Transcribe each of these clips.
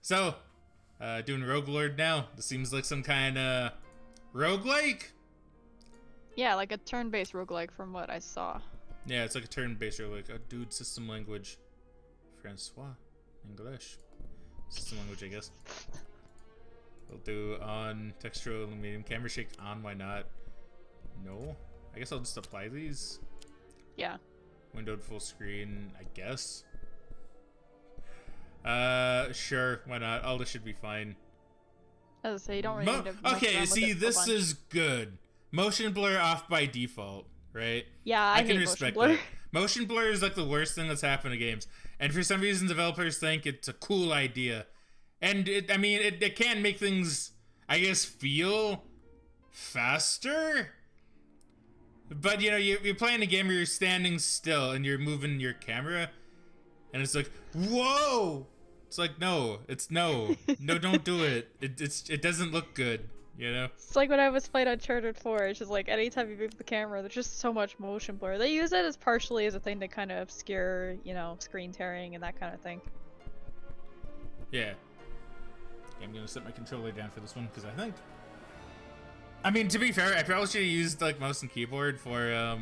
So, doing Roguelord now. This seems like some kind of roguelike? Yeah, like a turn-based roguelike from what I saw. Yeah, it's like a turn-based roguelike. Oh, dude, system language. Francois. English. System language, I guess. We'll do on textural medium. Camera shake on, why not? No? I guess I'll just apply these. Yeah. Windowed full screen, I guess. Sure, why not? All this should be fine. As I say, you don't really need to mess okay, around see, with it this is good. Motion blur off by default, right? Yeah, I can hate respect motion blur. that. Motion blur is like the worst thing that's happened to games, and for some reason, developers think it's a cool idea, and it can make things, I guess, feel faster. But you know, you're playing a game where you're standing still and you're moving your camera, and it's like, whoa! It's like, no, don't do it. It doesn't look good, you know? It's like when I was playing Uncharted 4, it's just like anytime you move the camera, there's just so much motion blur. They use it as partially as a thing to kind of obscure, you know, screen tearing and that kind of thing. Yeah. Okay, I'm gonna set my controller down for this one, because I mean, to be fair, I probably should have used like mouse and keyboard for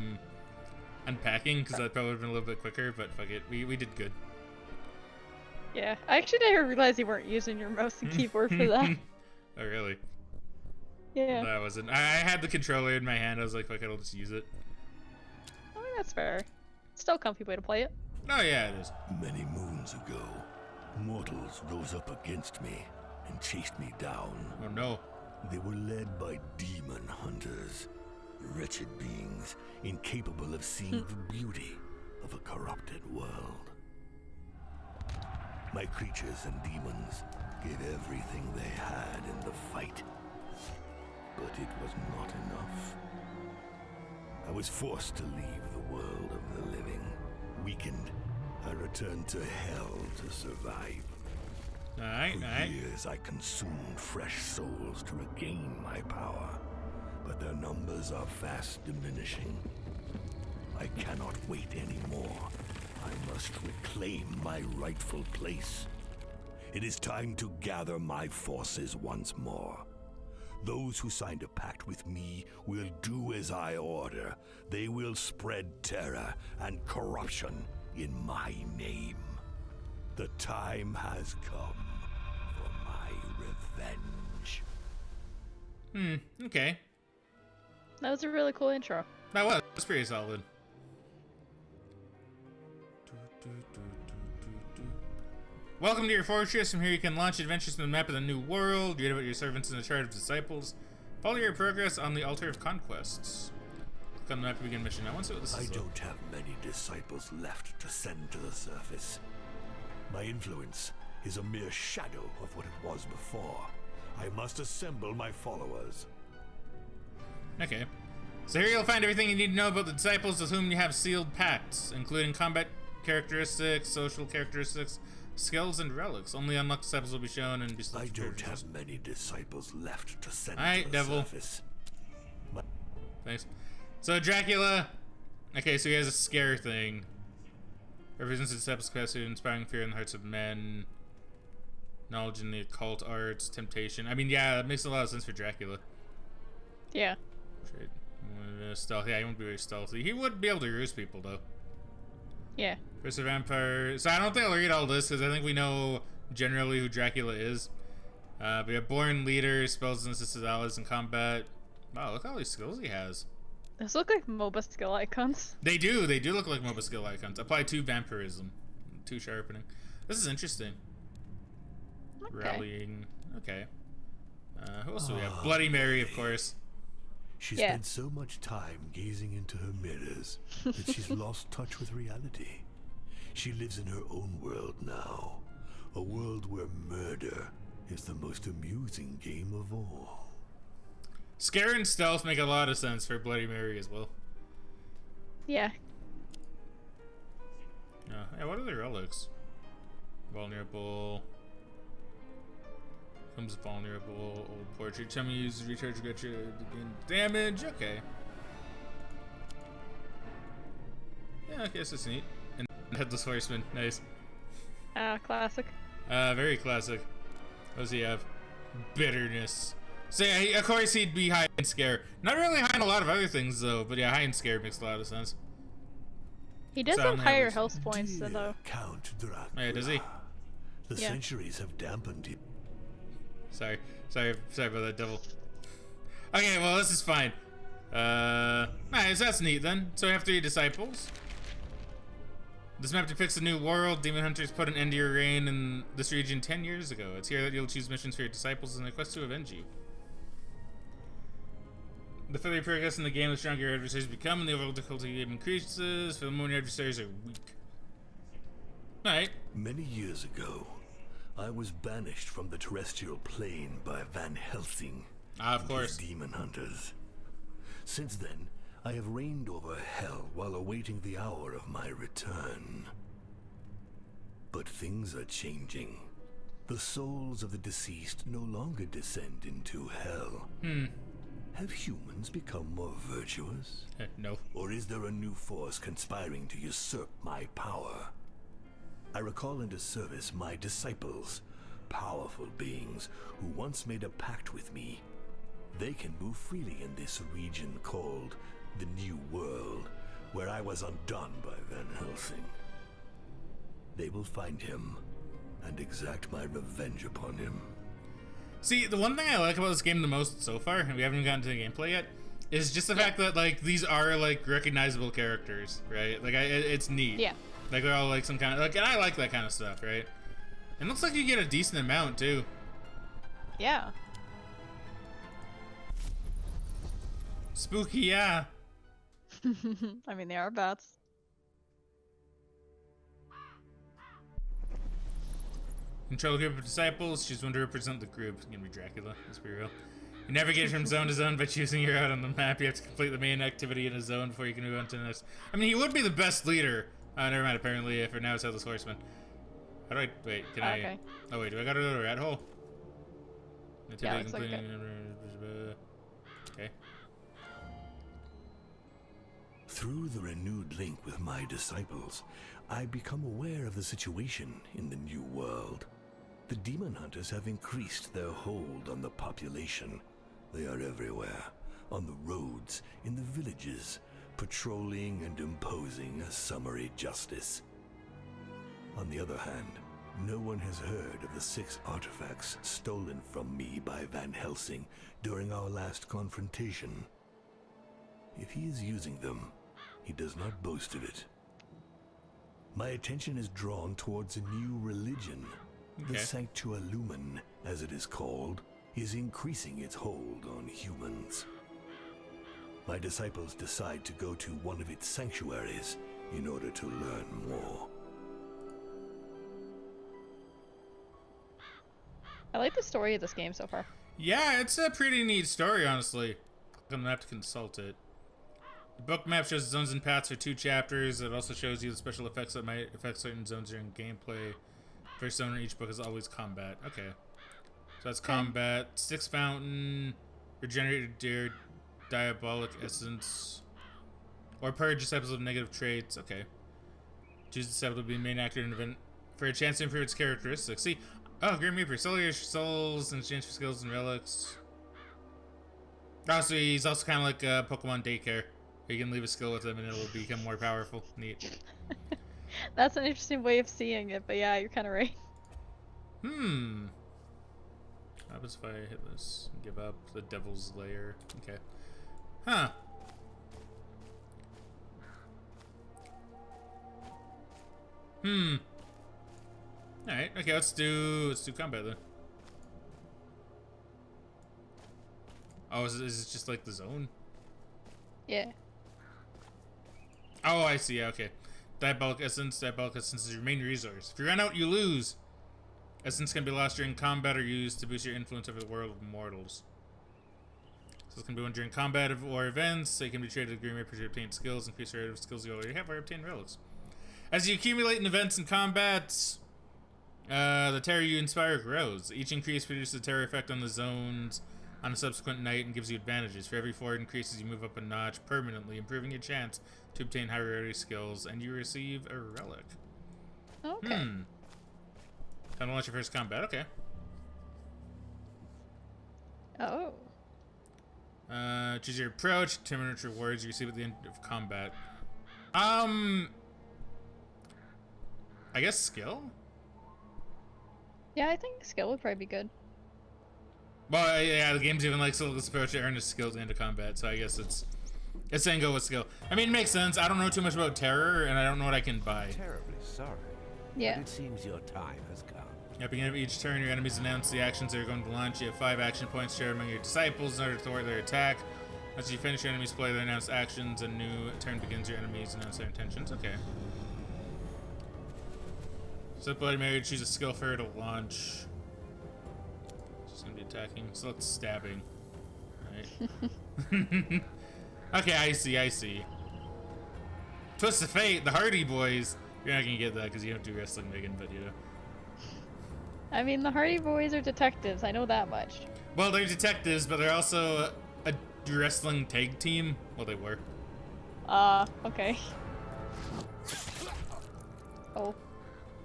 unpacking, because that probably would have been a little bit quicker, but fuck it, we did good. Yeah, I actually never realized you weren't using your mouse and keyboard for that. Oh, really? Yeah. No, I wasn't. I had the controller in my hand, I was like, fuck it, I'll just use it. I mean, that's fair. Still a comfy way to play it. Oh, yeah, it is. Many moons ago, mortals rose up against me and chased me down. Oh, no. They were led by demon hunters, wretched beings incapable of seeing the beauty of a corrupted world. My creatures and demons gave everything they had in the fight, but it was not enough. I was forced to leave the world of the living. Weakened, I returned to hell to survive. Alright, For years I consumed fresh souls to regain my power, but their numbers are fast diminishing. I cannot wait anymore. I must reclaim my rightful place. It is time to gather my forces once more. Those who signed a pact with me will do as I order. They will spread terror and corruption in my name. The time has come for my revenge. Okay. That was a really cool intro. That was pretty solid. Welcome to your fortress. From here you can launch adventures on the map of the new world, read about your servants in the chart of disciples, follow your progress on the altar of conquests. Click on the map to begin mission. I want to see what this is. I don't have many disciples left to send to the surface. My influence is a mere shadow of what it was before. I must assemble my followers. Okay. So here you'll find everything you need to know about the disciples with whom you have sealed pacts, including combat characteristics, social characteristics, skills, and relics. Only unlocked disciples will be shown and be I don't have many disciples left to send to the surface. Thanks. So Dracula, okay, so he has a scare thing. Represents the disciples' capacity, inspiring fear in the hearts of men. Knowledge in the occult arts, temptation. I mean, yeah, that makes a lot of sense for Dracula. Yeah. Trade. Stealth. Yeah, he won't be very stealthy. He would be able to ruse people, though. Yeah. First of Vampire. So I don't think I'll read all this, because I think we know generally who Dracula is. But yeah, born leader, spells and assists his allies in combat. Wow, look at all these skills he has. Those look like MOBA skill icons. They do look like MOBA skill icons. Apply 2 vampirism. 2 sharpening. This is interesting. Okay. Rallying. Okay. Who else do we have? Bloody Mary, of course. She spent so much time gazing into her mirrors that she's lost touch with reality. She lives in her own world now. A world where murder is the most amusing game of all. Scare and stealth make a lot of sense for Bloody Mary as well. Yeah. Yeah, what are the relics? Vulnerable. Comes vulnerable. Old portrait. Tell me use recharge to get you damage. Okay. Yeah, I guess that's neat. And Headless Horseman. Nice. Classic. Very classic. What does he have? Bitterness. So yeah, of course he'd be high in scare. Not really high in a lot of other things though, but yeah, high in scare makes a lot of sense. He does So have on higher average- health points though. Count Dracula. Oh, yeah, does he? The Yeah. centuries have dampened him. Sorry about that, devil. Okay, well this is fine. Nice, that's neat then. So we have 3 disciples. This map depicts a new world. Demon hunters put an end to your reign in this region 10 years ago. It's here that you'll choose missions for your disciples in a quest to avenge you. The further you progress in the game, the stronger your adversaries become, and the overall difficulty game increases. For the moment, your adversaries are weak. Alright. Many years ago, I was banished from the terrestrial plane by Van Helsing Ah, of and course. his demon hunters. Since then, I have reigned over hell while awaiting the hour of my return. But things are changing. The souls of the deceased no longer descend into hell. Have humans become more virtuous? No. Or is there a new force conspiring to usurp my power? I recall into service my disciples, powerful beings who once made a pact with me. They can move freely in this region called the New World, where I was undone by Van Helsing. They will find him and exact my revenge upon him. See, the one thing I like about this game the most so far, and we haven't even gotten to the gameplay yet, is just the fact that like these are like recognizable characters, right? Like it's neat. Yeah. Like they're all like some kind of like, and I like that kind of stuff, right? And looks like you get a decent amount too. Yeah. Spooky, yeah. I mean, they are bats. Control a group of disciples. Choose one to represent the group. It's gonna be Dracula. Let's be real. You navigate from zone to zone by choosing your route on the map. You have to complete the main activity in a zone before you can move on to the next. I mean, he would be the best leader. Never mind. Apparently, for now, it's Headless Horseman. How do I wait? Can I? Okay. Oh wait, do I gotta go to the rat hole? Yeah, looks like it. Okay. Through the renewed link with my disciples, I become aware of the situation in the New World. The demon hunters have increased their hold on the population. They are everywhere, on the roads, in the villages, patrolling and imposing a summary justice. On the other hand, no one has heard of the 6 artifacts stolen from me by Van Helsing during our last confrontation. If he is using them, he does not boast of it. My attention is drawn towards a new religion. The Okay. Sanctualumen, as it is called, is increasing its hold on humans. My disciples decide to go to one of its sanctuaries in order to learn more. I like the story of this game so far. Yeah, it's a pretty neat story, honestly. Click on the map to consult it. The book map shows zones and paths for 2 chapters. It also shows you the special effects that might affect certain zones during gameplay. First zone in each book is always combat. Okay. So that's combat. Styx Fountain, regenerated deer, diabolic essence, or purge disciples of negative traits. Okay. Choose disciple to be the main actor in an event for a chance to improve its characteristics. See, oh, Grim Reaper, sell your souls and exchange for skills and relics. Oh, so he's also kind of like a Pokemon daycare. You can leave a skill with him and it'll become more powerful. Neat. That's an interesting way of seeing it, but yeah, you're kind of right. What happens if I hit this and give up the Devil's Lair? Okay. Huh. Alright, okay, let's do combat then. Oh, is it just like the zone? Yeah. Oh, I see, yeah, okay. Diabolic Essence is your main resource. If you run out, you lose. Essence can be lost during combat or used to boost your influence over the world of mortals. So this can be one during combat or events. They can be traded with Green Reaper to obtain skills, increase your rate of skills you already have, or obtain relics. As you accumulate in events and combats, the terror you inspire grows. Each increase produces a terror effect on the zones on a subsequent night and gives you advantages. For every 4 increases, you move up a notch permanently, improving your chance to obtain high rarity skills, and you receive a relic. Okay. Time to launch your first combat. Okay. Oh. Choose your approach, determine which rewards you receive at the end of combat. I guess skill? Yeah, I think skill would probably be good. Well, yeah, the game's even like select this approach to earn a skill at the end of combat, so I guess it's saying go with skill. I mean, it makes sense. I don't know too much about terror, and I don't know what I can buy. Terribly sorry. Yeah. But it seems your time has come. At the beginning of each turn, your enemies announce the actions they're going to launch. You have 5 action points shared among your disciples in order to thwart their attack. As you finish your enemies' play, they announce actions. A new turn begins. Your enemies announce their intentions. Okay. So, Bloody Mary, choose a skill for her to launch. She's going to be attacking. So, it's stabbing. Right. Okay, I see. Twist of Fate, the Hardy Boys. You're not going to get that because you don't do wrestling, Megan, but you know. I mean, the Hardy Boys are detectives. I know that much. Well, they're detectives, but they're also a wrestling tag team. Well, they were. Okay. Oh.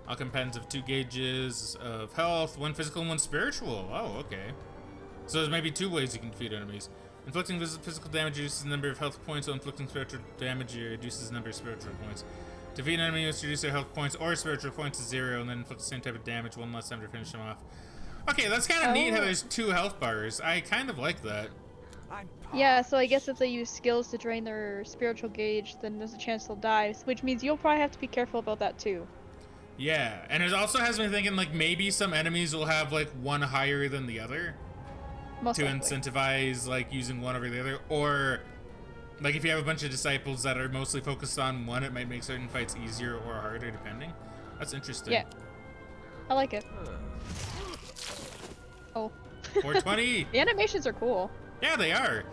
All combatants have 2 gauges of health, 1 physical and 1 spiritual. Oh, okay. So there's maybe 2 ways you can defeat enemies. Inflicting physical damage reduces the number of health points, while inflicting spiritual damage reduces the number of spiritual points. Defeat an enemy must reduce their health points or spiritual points to 0, and then inflict the same type of damage 1 less time to finish them off. Okay, that's kind of neat how there's 2 health bars. I kind of like that. Yeah, so I guess if they use skills to drain their spiritual gauge, then there's a chance they'll die, which means you'll probably have to be careful about that too. Yeah, and it also has me thinking, like, maybe some enemies will have, like, one higher than the other. Most to likely. incentivize, like, using one over the other. Or, like, if you have a bunch of disciples that are mostly focused on one, it might make certain fights easier or harder, depending. That's interesting. Yeah. I like it. Oh. 420! The animations are cool. Yeah, they are.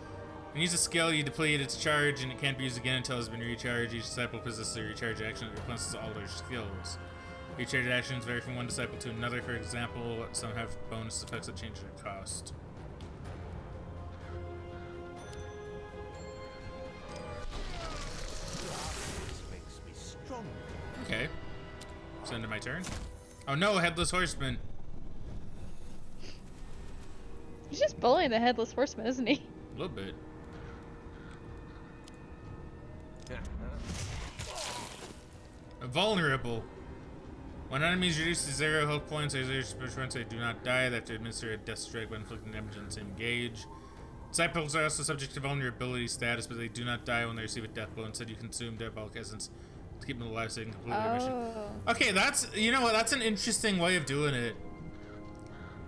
When you use a skill, you deplete its charge, and it can't be used again until it's been recharged. Each disciple possesses a recharge action that replenishes all their skills. Recharge actions vary from one disciple to another. For example, some have bonus effects that change their cost. Makes me stronger. Okay. It's end of my turn. Oh no, Headless Horseman. He's just bullying the Headless Horseman, isn't he? A little bit. Vulnerable. When enemies reduce to 0 health points or 0 spiritual points, they do not die. They have to administer a death strike by inflicting damage on the same gauge. Disciples are also subject to vulnerability status, but they do not die when they receive a death blow. Instead, you consume diabolic essence to keep them alive so they can complete their mission. Okay, that's, you know what, that's an interesting way of doing it.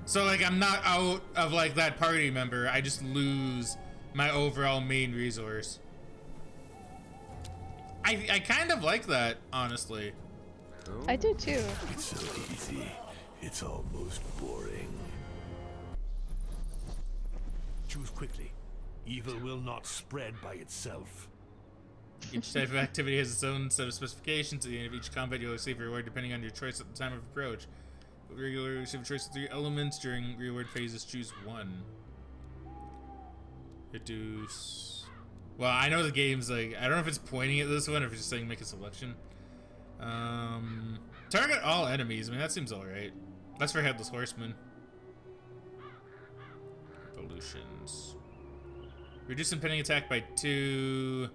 So, like, I'm not out of, like, that party member. I just lose my overall main resource. I kind of like that, honestly. I do too. It's so easy. It's almost boring. Choose quickly. Evil will not spread by itself. Each type of activity has its own set of specifications. At the end of each combat, you'll receive a reward depending on your choice at the time of approach. Regularly receive a choice of 3 elements. During reward phases, choose 1. Reduce. Well, I know the game's like, I don't know if it's pointing at this one or if it's just saying make a selection. Target all enemies. I mean, that seems alright. That's for Headless Horseman. Evolutions. Reduce impending attack by 2.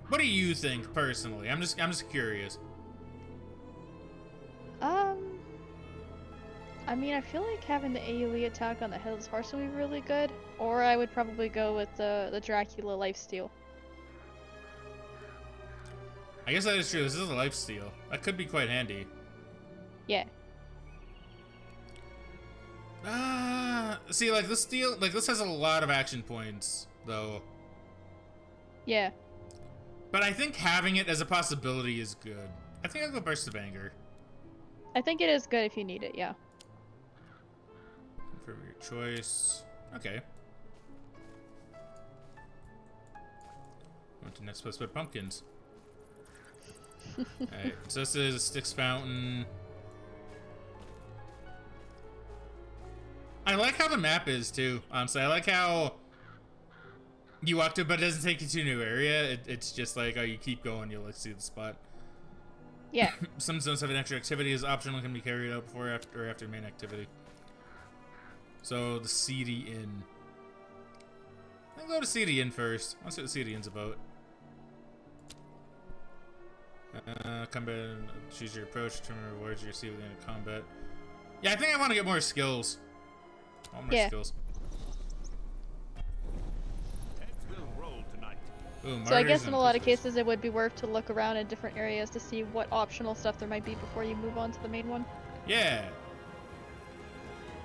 What do you think, personally? I'm just curious. I mean, I feel like having the AoE attack on the Headless Horseman would be really good. Or I would probably go with the Dracula lifesteal. I guess that is true. This is a lifesteal. That could be quite handy. Yeah. See, like, this deal, like, this has a lot of action points, though. Yeah. But I think having it as a possibility is good. I think I'll go Burst of Anger. I think it is good if you need it, yeah. For your choice. Okay. On to next place by pumpkins. Alright, so this is a Styx Fountain. I like how the map is too, honestly. I like how you walk to it, but it doesn't take you to a new area. It's just like, oh, you keep going, you'll like see the spot. Yeah. Some zones have an extra activity is optional and can be carried out before or after main activity. So the CD Inn. I'll go to CD Inn first. Let's see what the CD Inn's about. Combat. Choose your approach. Determine rewards you receive at the end of combat. Yeah, I think I want to get more skills. All more skills. Ooh, So I guess in a lot of cases it would be worth to look around in different areas to see what optional stuff there might be before you move on to the main one. Yeah.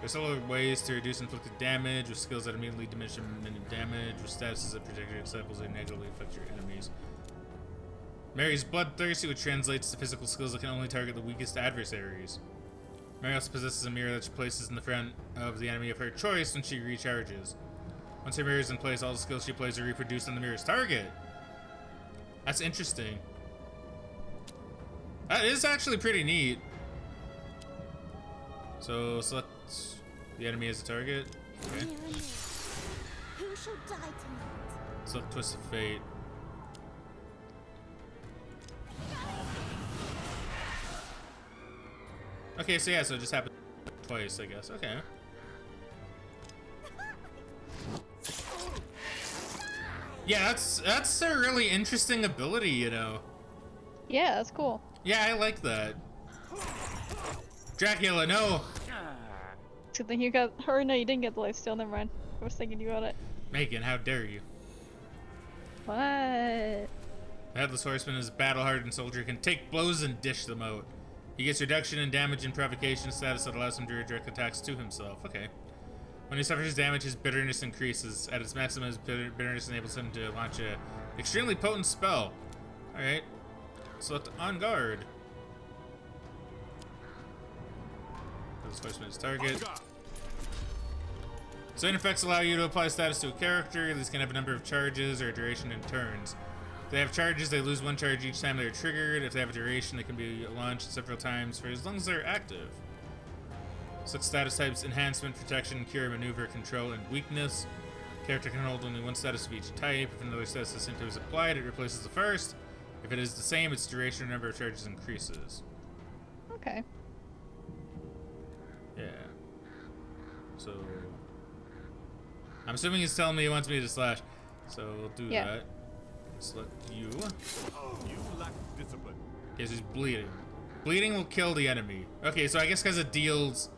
There's several ways to reduce inflicted damage with skills that immediately diminish minimum damage, with statuses that protect your disciples and negatively affect your enemies. Mary's bloodthirsty, which translates to physical skills that can only target the weakest adversaries. Mary also possesses a mirror that she places in the front of the enemy of her choice when she recharges. Once her mirror is in place, all the skills she plays are reproduced on the mirror's target. That's interesting. That is actually pretty neat. So select the enemy as a target. Okay. Who shall die tonight? Select Twist of Fate. Okay, so yeah, so it just happened twice, I guess. Okay. Yeah, that's a really interesting ability, you know. Yeah, that's cool. Yeah, I like that. Dracula, no! Good thing you got, or no, you didn't get the lifesteal, never mind. I was thinking you got it. Megan, how dare you? What? The Headless Horseman is a battle-hardened soldier, can take blows and dish them out. He gets reduction in damage and provocation status that allows him to redirect attacks to himself. Okay. When he suffers damage, his bitterness increases. At its maximum, his bitterness enables him to launch an extremely potent spell. Alright. Select On Guard. This horseman is target. Certain effects allow you to apply status to a character. These can have a number of charges or duration in turns. If they have charges, they lose one charge each time they're triggered. If they have a duration, they can be launched several times for as long as they're active. Such status types: Enhancement, Protection, Cure, Maneuver, Control, and Weakness. Character can hold only one status of each type. If another status is simply applied, it replaces the first. If it is the same, its duration or number of charges increases. Okay. Yeah. So I'm assuming he's telling me he wants me to slash. So we'll do that. Select you. You lack discipline. Okay, so he's bleeding. Bleeding will kill the enemy. Okay, so I guess because it deals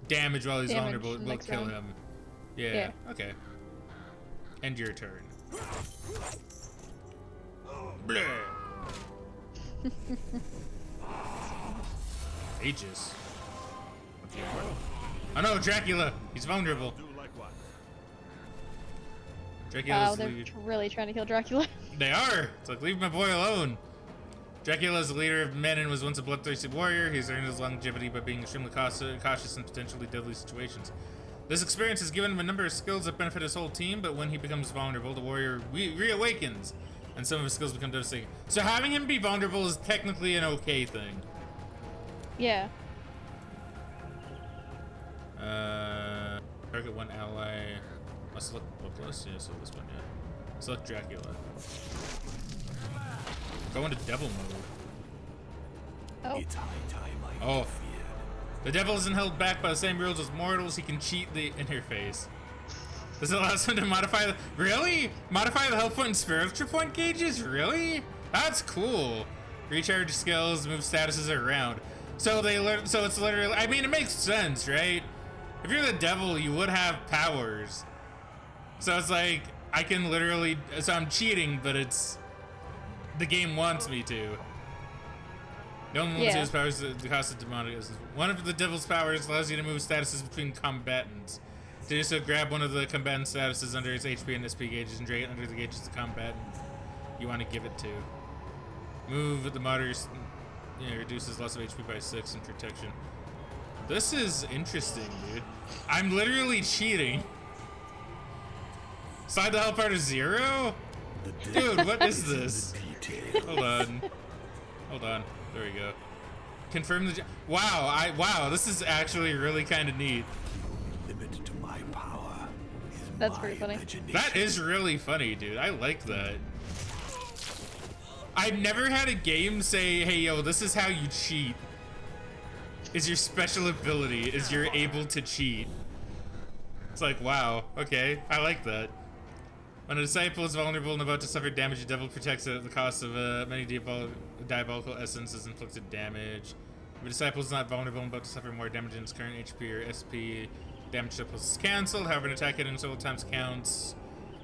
damage while he's vulnerable, it will kill round. him. Yeah. Okay. End your turn. Bleh. Aegis. Oh no, Dracula! He's vulnerable. Do likewise. Dracula's Wow, they're lead. really trying to kill Dracula. They are! It's like, leave my boy alone. Dracula is the leader of men and was once a bloodthirsty warrior. He's earned his longevity by being extremely cautious in potentially deadly situations. This experience has given him a number of skills that benefit his whole team, but when he becomes vulnerable, the warrior reawakens, and some of his skills become devastating. So having him be vulnerable is technically an okay thing. Yeah. Target one ally. Let's look close. Yeah, so this one, yeah. Select Dracula. Go into devil mode. Oh. It's high time I Oh. interfered. The devil isn't held back by the same rules as mortals. He can cheat the interface. This allows him to modify the... Really? Modify the health point and spiritual point gauges? Really? That's cool. Recharge skills, move statuses around. So so it's literally... I mean, it makes sense, right? If you're the devil, you would have powers. So it's like, I can literally... So I'm cheating, but it's... The game wants me to. No one wants to use powers at the cost of demonic. One of the devil's powers allows you to move statuses between combatants. To do so, grab one of the combatant statuses under its HP and SP gauges and drag it under the gauges of the combatant you want to give it to. Move the moderate, reduces loss of HP by 6 and protection. This is interesting, dude. I'm literally cheating. Slide the health bar to 0? Dude, what is this? Hold on. Hold on. There we go. Confirm the... Wow, this is actually really kind of neat. Limit to my power is That's my pretty funny. imagination. That is really funny, dude. I like that. I've never had a game say, hey, yo, this is how you cheat. Is your special ability, is you're able to cheat. It's like, wow, okay, I like that. When a disciple is vulnerable and about to suffer damage, the devil protects it at the cost of many diabolical essences inflicted damage. If a disciple is not vulnerable and about to suffer more damage than its current HP or SP, damage to is cancelled. However, an attack hit in several times counts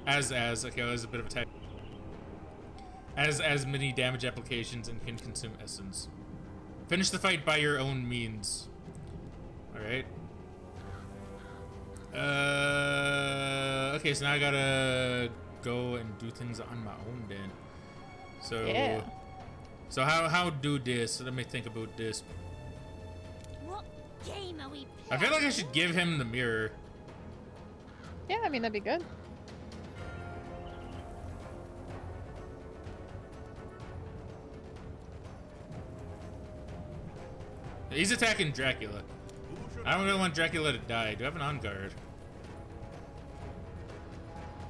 okay, that was a bit of a type. As many damage applications and can consume essence. Finish the fight by your own means. Alright. Okay, so now I gotta go and do things on my own then. So, Yeah. So how do this? Let me think about this. What game are we I feel like I should give him the mirror. Yeah, I mean, that'd be good. He's attacking Dracula. I don't really want Dracula to die. Do I have an on guard?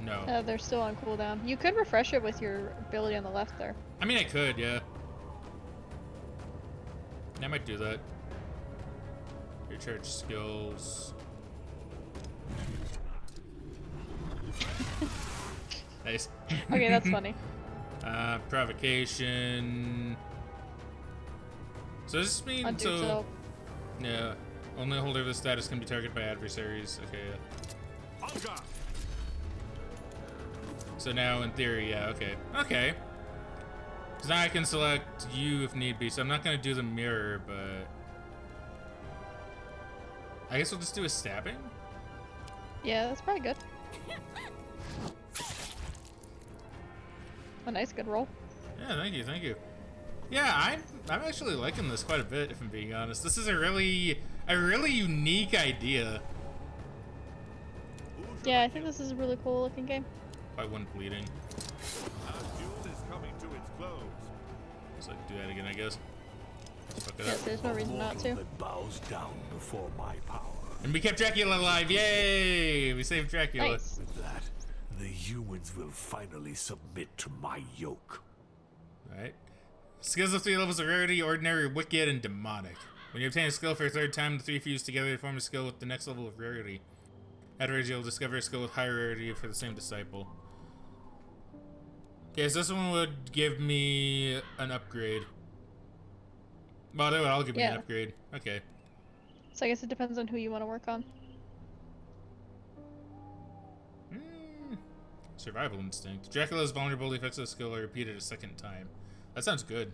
No. They're still on cooldown. You could refresh it with your ability on the left there. I mean, I could, yeah. I might do that. Recharge skills. Nice. Okay, that's funny. Provocation. So does this mean Untitled. yeah, only a holder of the status can be targeted by adversaries. Okay. Yeah. So now, in theory, yeah. Okay. Okay. So now I can select you if need be. So I'm not gonna do the mirror, but I guess we'll just do a stabbing. Yeah, that's probably good. A nice, good roll. Yeah, thank you, thank you. Yeah, I'm actually liking this quite a bit, if I'm being honest. This is a really unique idea. Yeah, I think this is a really cool looking game. By one bleeding. So I can do that again, I guess. Fuck it Yes, up. there's no reason not to. That bows down before my power. And we kept Dracula alive, yay! We saved Dracula. Nice. With that, the humans will finally submit to my yoke. Alright. Skills of 3 levels of rarity: ordinary, wicked, and demonic. When you obtain a skill for a third time, the 3 fuse together to form a skill with the next level of rarity. Afterwards, you'll discover a skill with higher rarity for the same disciple. Okay, so this one would give me an upgrade. Well, they would all give me an Yeah. upgrade. Okay. So I guess it depends on who you want to work on. Survival instinct. Dracula's vulnerable effects of the skill are repeated a second time. That sounds good.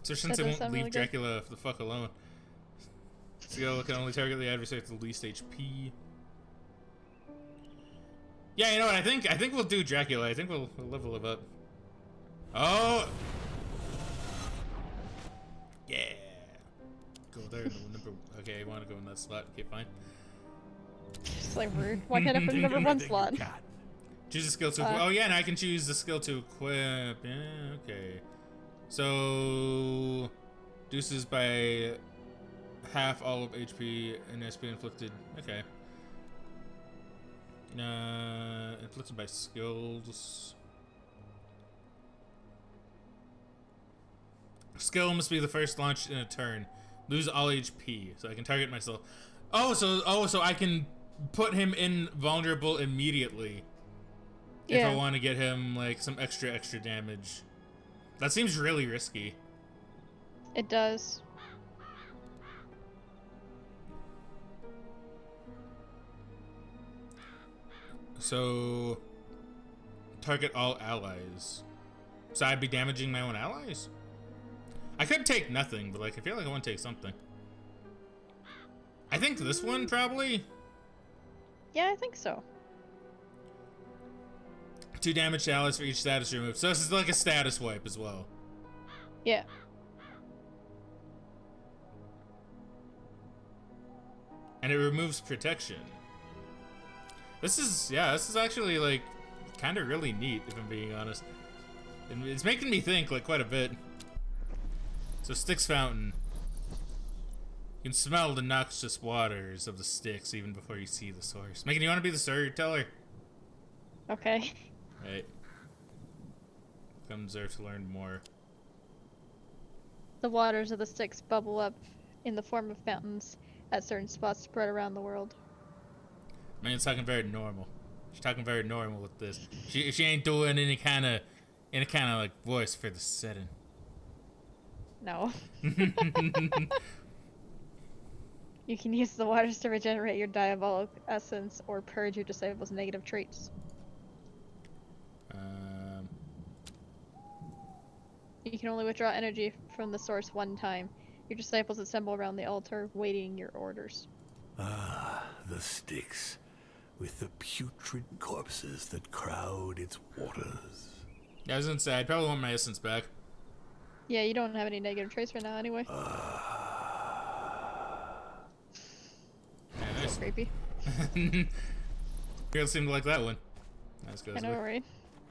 So since That it does won't sound leave really good. Dracula the fuck alone. Skill can only target the adversary with the least HP. Yeah, you know what? I think we'll do Dracula. I think we'll level him up. Oh! Yeah! Go there. Okay, I want to go in that slot. Okay, fine. Just like rude. Why can't I put number one slot? Choose a skill to equip. Oh yeah, and I can choose the skill to equip. Yeah, okay. So reduces by half all of HP and SP inflicted. Okay. Inflicted by skills. Skill must be the first launched in a turn. Lose all HP, so I can target myself. So I can put him invulnerable immediately. If I Yeah. want to get him like some extra damage. That seems really risky. It does. So target all allies. So I'd be damaging my own allies? I could take nothing, but like I feel like I want to take something. I think this one probably. Yeah, I think so. 2 damage to allies for each status removed. So this is like a status wipe as well. Yeah. And it removes protection. This is actually like kind of really neat, if I'm being honest. And it's making me think like quite a bit. So Styx Fountain. You can smell the noxious waters of the Styx even before you see the source. Megan, you want to be the storyteller? Okay. Right. Comes there to learn more. The waters of the Styx bubble up in the form of fountains at certain spots spread around the world. Man, it's talking very normal. She's talking very normal with this. She ain't doing any kind of like voice for the setting. No. You can use the waters to regenerate your diabolic essence or purge your disciples' negative traits. You can only withdraw energy from the source one time. Your disciples assemble around the altar, waiting your orders. Ah, the Styx, with the putrid corpses that crowd its waters. Yeah, I was gonna say, I'd probably want my essence back. Yeah, you don't have any negative traits right now anyway. Yeah, nice. Creepy. Girls seem to like that one. Nice goes. I know, right?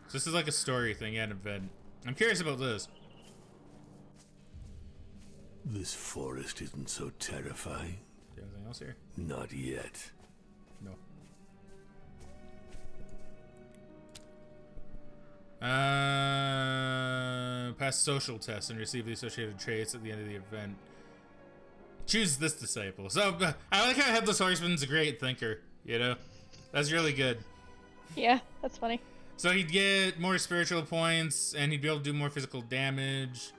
So this is like a story thing, yeah, an event. I'm curious about this. This forest isn't so terrifying. Do you have anything else here? Not yet. No. Pass social tests and receive the associated traits at the end of the event. Choose this disciple. So, I like how Headless Horseman's a great thinker, you know? That's really good. Yeah, that's funny. So he'd get more spiritual points, and he'd be able to do more physical damage.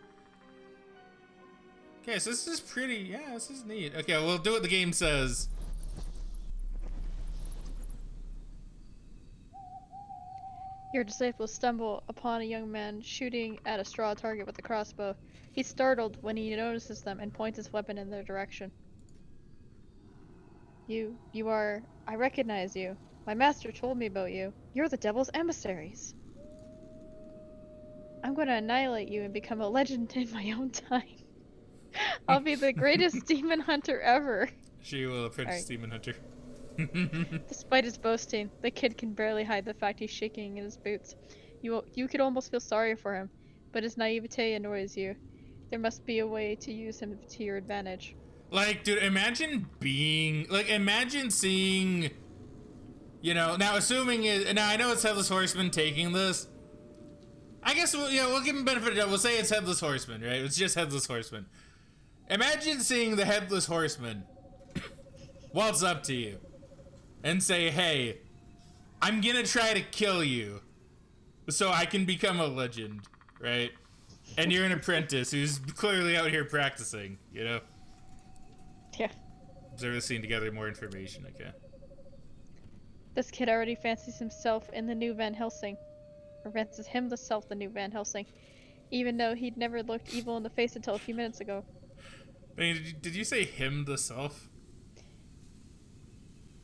Okay, so this is pretty, yeah, this is neat. Okay, we'll do what the game says. Your disciples stumble upon a young man shooting at a straw target with a crossbow. He's startled when he notices them and points his weapon in their direction. You are... I recognize you. My master told me about you. You're the devil's emissaries. I'm gonna annihilate you and become a legend in my own time. I'll be the greatest demon hunter ever. She will apprentice Right. demon hunter. Despite his boasting, the kid can barely hide the fact he's shaking in his boots. You could almost feel sorry for him, but his naivete annoys you. There must be a way to use him to your advantage. Like, dude, imagine seeing, you know, now assuming now I know it's Headless Horseman taking this. I guess we'll give him benefit of the doubt. We'll say it's Headless Horseman, right? It's just Headless Horseman. Imagine seeing the Headless Horseman waltz up to you and say, hey, I'm gonna try to kill you so I can become a legend, right? And you're an apprentice who's clearly out here practicing, you know? Yeah. Observe the scene together, more information, okay. This kid already fancies himself in the new Van Helsing. Or fancies himself the new Van Helsing. Even though he'd never looked evil in the face until a few minutes ago. I mean, did you say him the self?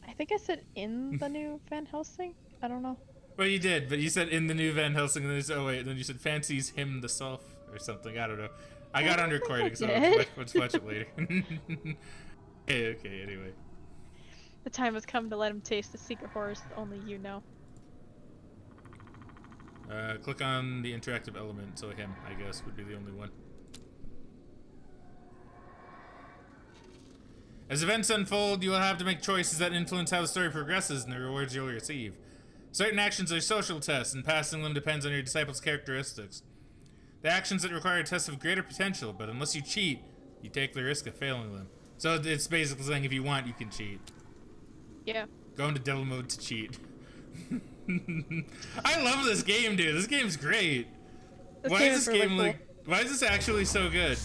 I think I said in the new Van Helsing? I don't know. Well, you did, but you said in the new Van Helsing, and then you said, oh wait, then you said fancies him the self or something. I don't know. I got on recording, so let's watch it later. Okay, anyway. The time has come to let him taste the secret horrors that only you know. Click on the interactive element, so him, I guess, would be the only one. As events unfold, you will have to make choices that influence how the story progresses and the rewards you'll receive. Certain actions are social tests, and passing them depends on your disciples' characteristics. The actions that require tests of greater potential, but unless you cheat, you take the risk of failing them. So it's basically saying if you want, you can cheat. Yeah. Go into devil mode to cheat. I love this game, dude. This game's great. Why is this game like? Why is this actually so good?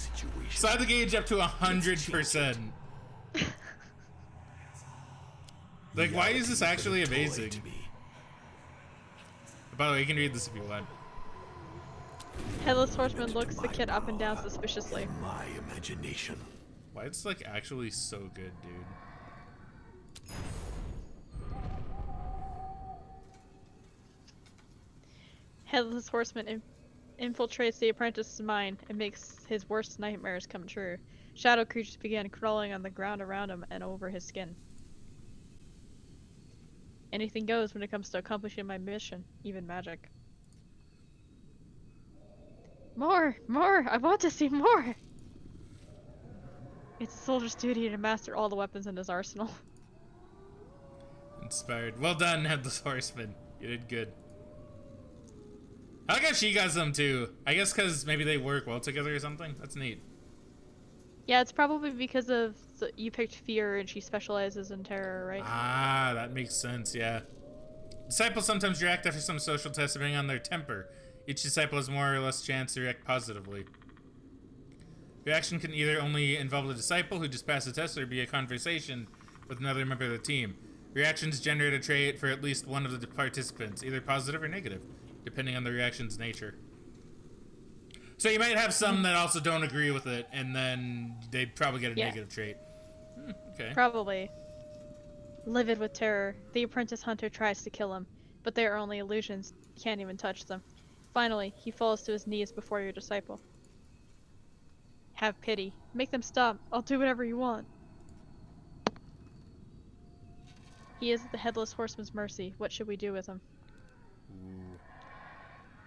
Slide the gauge up to 100%. Like, why is this actually amazing? By the way, you can read this if you want. Headless Horseman looks the kid up and down suspiciously. My imagination. Why it's like actually so good, dude. Headless Horseman infiltrates the apprentice's mind and makes his worst nightmares come true. Shadow creatures begin crawling on the ground around him and over his skin. Anything goes when it comes to accomplishing my mission, even magic. More! More! I want to see more! It's a soldier's duty to master all the weapons in his arsenal. Inspired. Well done, Headless Horseman. You did good. I like how she got them too. I guess because maybe they work well together or something. That's neat. Yeah, it's probably because of you picked fear and she specializes in terror, right? Ah, that makes sense, yeah. Disciples sometimes react after some social test depending on their temper. Each disciple has more or less chance to react positively. Reaction can either only involve the disciple who just passed the test or be a conversation with another member of the team. Reactions generate a trait for at least one of the participants, either positive or negative, depending on the reaction's nature. So you might have some that also don't agree with it, and then they probably get a negative trait. Okay. Probably. Livid with terror, the apprentice hunter tries to kill him, but they are only illusions. You can't even touch them. Finally, he falls to his knees before your disciple. Have pity. Make them stop. I'll do whatever you want. He is at the Headless Horseman's mercy. What should we do with him? Ooh.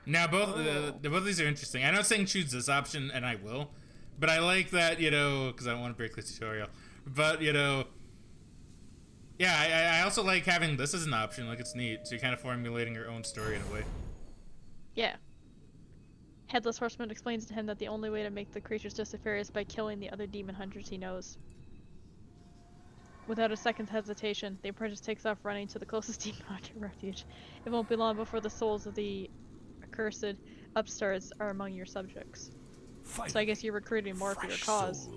Now, both of these are interesting. I'm not saying choose this option, and I will. But I like that, you know, because I don't want to break the tutorial. But, you know, yeah, I also like having this as an option. Like, it's neat. So you're kind of formulating your own story in a way. Yeah. Headless Horseman explains to him that the only way to make the creatures disappear is by killing the other demon hunters he knows. Without a second's hesitation, the apprentice takes off running to the closest demon hunter refuge. It won't be long before the souls of the accursed upstarts are among your subjects. So I guess you're recruiting more for your cause.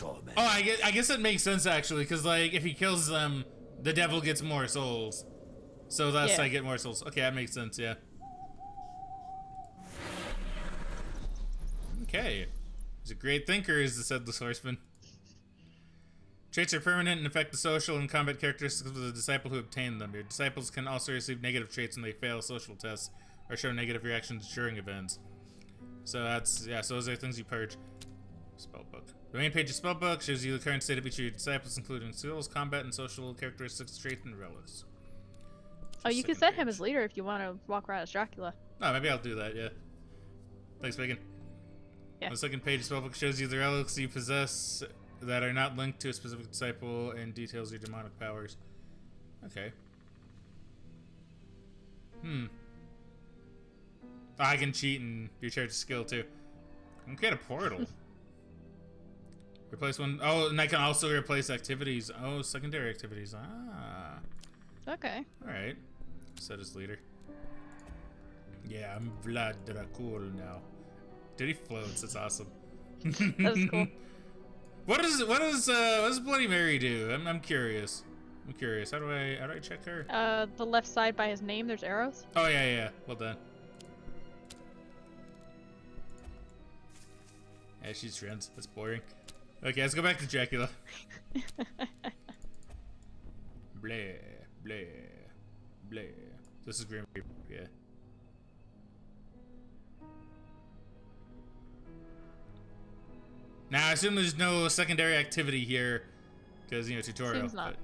Oh, I guess it makes sense actually, because like if he kills them, the devil gets more souls. So thus I get more souls. Okay, that makes sense. Yeah. Okay. He's a great thinker, is the Headless Horseman. Traits are permanent and affect the social and combat characteristics of the disciple who obtained them. Your disciples can also receive negative traits when they fail social tests or show negative reactions during events. So that's, yeah, so those are things you purge. Spellbook. The main page of Spellbook shows you the current state of each of your disciples, including skills, combat, and social characteristics, traits, and relics. Oh, you can set him as leader if you want to walk around as Dracula. Oh, maybe I'll do that, yeah. Thanks, Megan. Yeah. The second page of Spellbook shows you the relics you possess that are not linked to a specific disciple and details your demonic powers. Okay. I can cheat and recharge a skill too. I can create a portal. Replace one. Oh, and I can also replace activities. Oh, secondary activities. Ah. Okay. Alright. Set as leader. Yeah, I'm Vlad Dracul now. Dude, he floats. That's awesome. That's cool. What does Bloody Mary do? I'm curious. I'm curious. How do I check her? The left side by his name, there's arrows. Oh yeah. Well done. Yeah, she's friends. That's boring. Okay, let's go back to Dracula. Bleh, bleh, bleh. This is Grim Reaper, yeah. Now, I assume there's no secondary activity here, because, you know, tutorial. Seems not.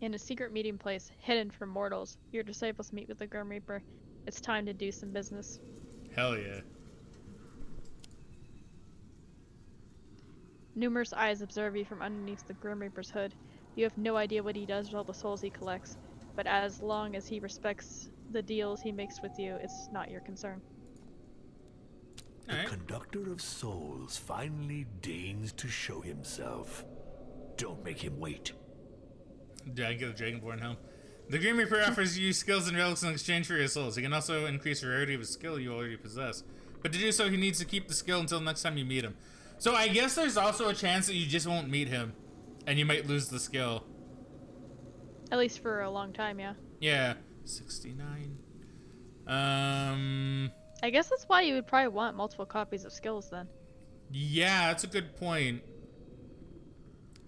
In a secret meeting place, hidden from mortals, your disciples meet with the Grim Reaper. It's time to do some business. Hell yeah. Numerous eyes observe you from underneath the Grim Reaper's hood. You have no idea what he does with all the souls he collects, but as long as he respects the deals he makes with you, it's not your concern. The conductor of souls finally deigns to show himself. Don't make him wait. Yeah, I get a Dragonborn helm. The Grim Reaper offers you skills and relics in exchange for your souls. He can also increase the rarity of a skill you already possess. But to do so, he needs to keep the skill until next time you meet him. So I guess there's also a chance that you just won't meet him, and you might lose the skill. At least for a long time, yeah. Yeah. 69. I guess that's why you would probably want multiple copies of skills then. Yeah, that's a good point.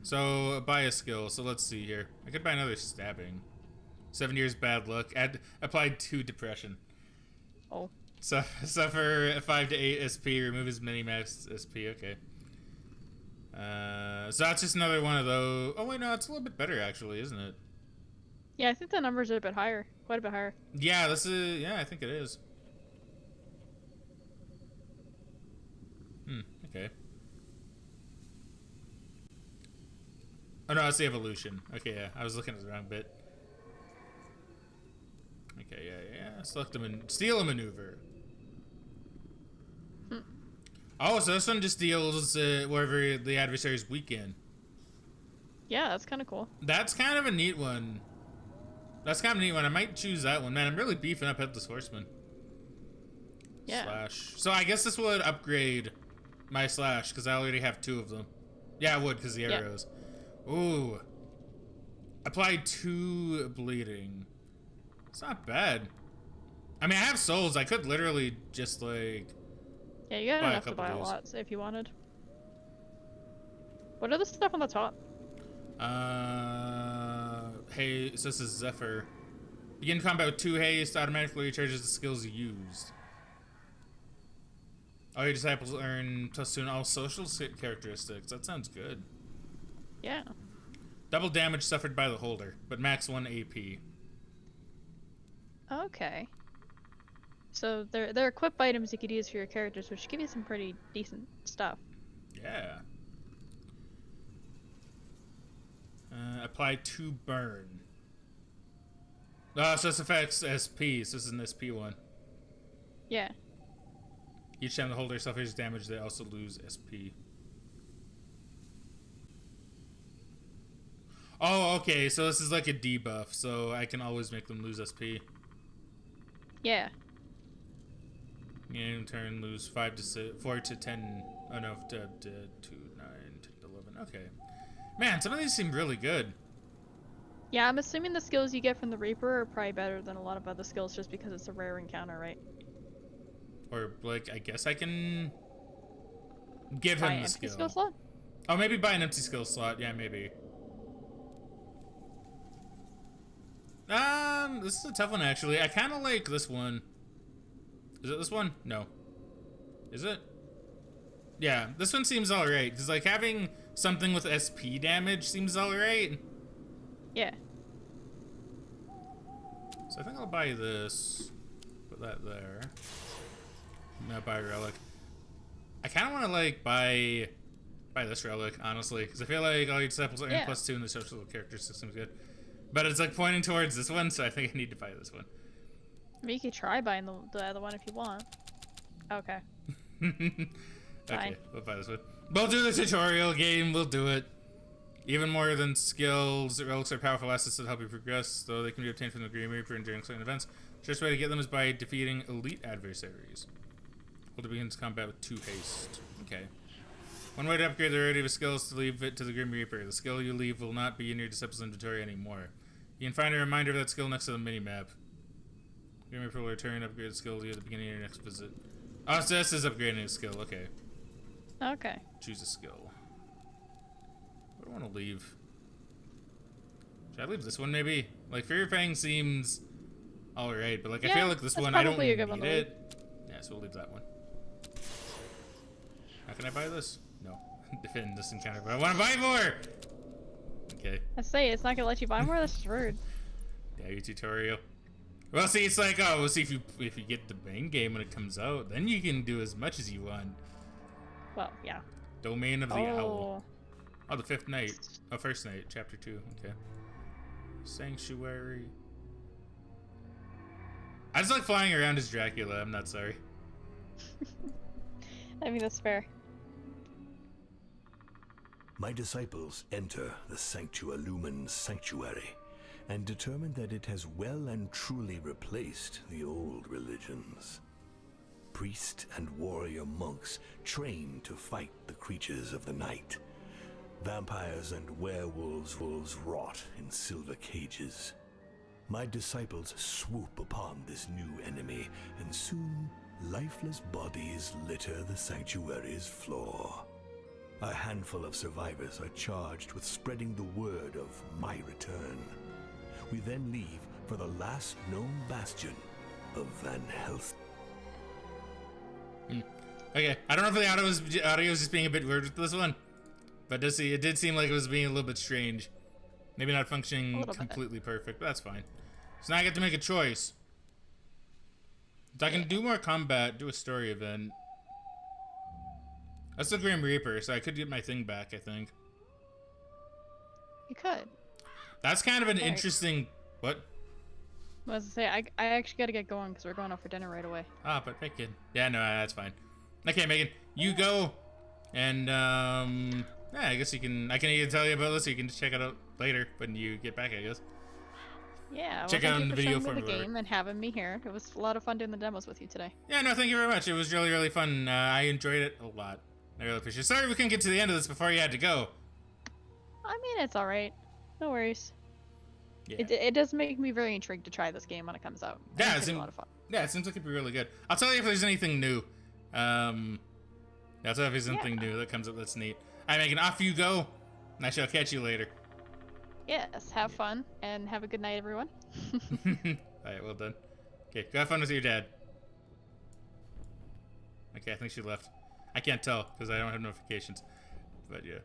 So, buy a skill. So let's see here. I could buy another stabbing. 7 years bad luck. Applied 2 depression. Oh. Suffer 5 to 8 SP. Remove his mini-max SP. Okay. So that's just another one of those. Oh wait, no, it's a little bit better actually, isn't it? Yeah, I think the numbers are a bit higher. Quite a bit higher. Yeah, this is. Yeah, I think it is. Okay. Oh no, it's the evolution. Okay, yeah, I was looking at the wrong bit. Okay, yeah. Select a steal a maneuver. Oh, so this one just deals wherever the adversary's weak in. Yeah, that's kind of cool. That's kind of a neat one. That's kind of a neat one. I might choose that one. Man, I'm really beefing up Headless Horseman. Yeah. Slash. So I guess this would upgrade my slash, because I already have 2 of them. Yeah, I would, because the arrows. Ooh. Apply 2 bleeding. It's not bad. I mean, I have souls. I could literally just, like... Yeah, you got buy a enough to couple buy of a these. lot, so if you wanted. What are the stuff on the top? Hey, so this is Zephyr. Begin combat with 2 haste, automatically recharges the skills used. All your disciples earn +2 in all social characteristics. That sounds good. Yeah. Double damage suffered by the holder, but max 1 AP. Okay. So they're equip items you could use for your characters, which give you some pretty decent stuff. Yeah. Apply 2 burn. Oh, so this affects SP. So this is an SP one. Yeah. Each time the holder suffers damage, they also lose SP. Oh, okay. So this is like a debuff, so I can always make them lose SP. Yeah. In turn, lose 4 to 10. Oh no, to 2, 9, 10, 11. Okay. Man, some of these seem really good. Yeah, I'm assuming the skills you get from the Reaper are probably better than a lot of other skills just because it's a rare encounter, right? Or, like, I guess I can give Buy him an the empty skill. skill slot? Oh, maybe buy an empty skill slot. Yeah, maybe. This is a tough one, actually. I kind of like this one. Is it this one? No. Is it? Yeah, this one seems alright. Because, like, having something with SP damage seems alright. Yeah. So I think I'll buy this. Put that there. Now buy a relic. I kind of want to, like, buy this relic, honestly. Because I feel like all your disciples are in +2 in the social character system's good. But it's, like, pointing towards this one, so I think I need to buy this one. I mean, you could try buying the other one if you want. Okay. Okay, Fine. we'll buy this one. We'll do the tutorial game, we'll do it. Even more than skills, relics are powerful assets that help you progress, though they can be obtained from the Grim Reaper and during certain events. The best way to get them is by defeating elite adversaries. Holder begins combat with 2 haste. Okay. One way to upgrade the rarity of a skill is to leave it to the Grim Reaper. The skill you leave will not be in your disciple's inventory anymore. You can find a reminder of that skill next to the minimap. Grim Reaper will return upgrade the skill to you at the beginning of your next visit. Oh, so this is upgrading a skill. Okay. Okay. Choose a skill. What do I want to leave? Should I leave this one maybe? Like, Fear Fang seems alright, but like I feel like this one I don't need it. Yeah, so we'll leave that one. How can I buy this? No. Defend this encounter, but I want to buy more! Okay. I say it's not gonna let you buy more. That's just rude. Yeah, your tutorial. Well, see, it's like, oh, we'll see if you get the main game when it comes out, then you can do as much as you want. Well, yeah. Domain of the Owl. Oh, the 5th night. Oh, 1st night, chapter 2. Okay. Sanctuary. I just like flying around as Dracula. I'm not sorry. I mean, that's fair. My disciples enter the Sanctualumen Sanctuary and determine that it has well and truly replaced the old religions. Priest and warrior monks trained to fight the creatures of the night. Vampires and werewolves rot in silver cages. My disciples swoop upon this new enemy, and soon lifeless bodies litter the sanctuary's floor. A handful of survivors are charged with spreading the word of my return. We then leave for the last known bastion of Van Helsing. Okay, I don't know if the audio is just being a bit weird with this one, but it did seem like it was being a little bit strange. Maybe not functioning completely perfect, but that's fine. So now I get to make a choice. So I can do more combat, do a story event. That's the Grim Reaper, so I could get my thing back, I think. You could. That's kind of an interesting... What? I was to say, I actually gotta get going because we're going out for dinner right away. Ah, but pick it. Yeah, no, that's fine. Okay, Megan, you go, and yeah, I guess I can either tell you about this, or you can just check it out later when you get back, I guess. Yeah, well, Check thank out you the for video showing me form the or whatever. game and having me here. It was a lot of fun doing the demos with you today. Yeah, no, thank you very much. It was really, really fun. I enjoyed it a lot. I really appreciate it. Sorry we couldn't get to the end of this before you had to go. I mean, it's alright. No worries. Yeah. It does make me very intrigued to try this game when it comes out. I Yeah, think it's a lot of fun. Yeah, it seems like it'd be really good. I'll tell you if there's anything new. I'll tell you if there's anything new that comes up that's neat. Alright, Megan, off you go, and I shall catch you later. Yes, have fun, and have a good night, everyone. Alright, well done. Okay, go have fun with your dad. Okay, I think she left. I can't tell, because I don't have notifications. But yeah.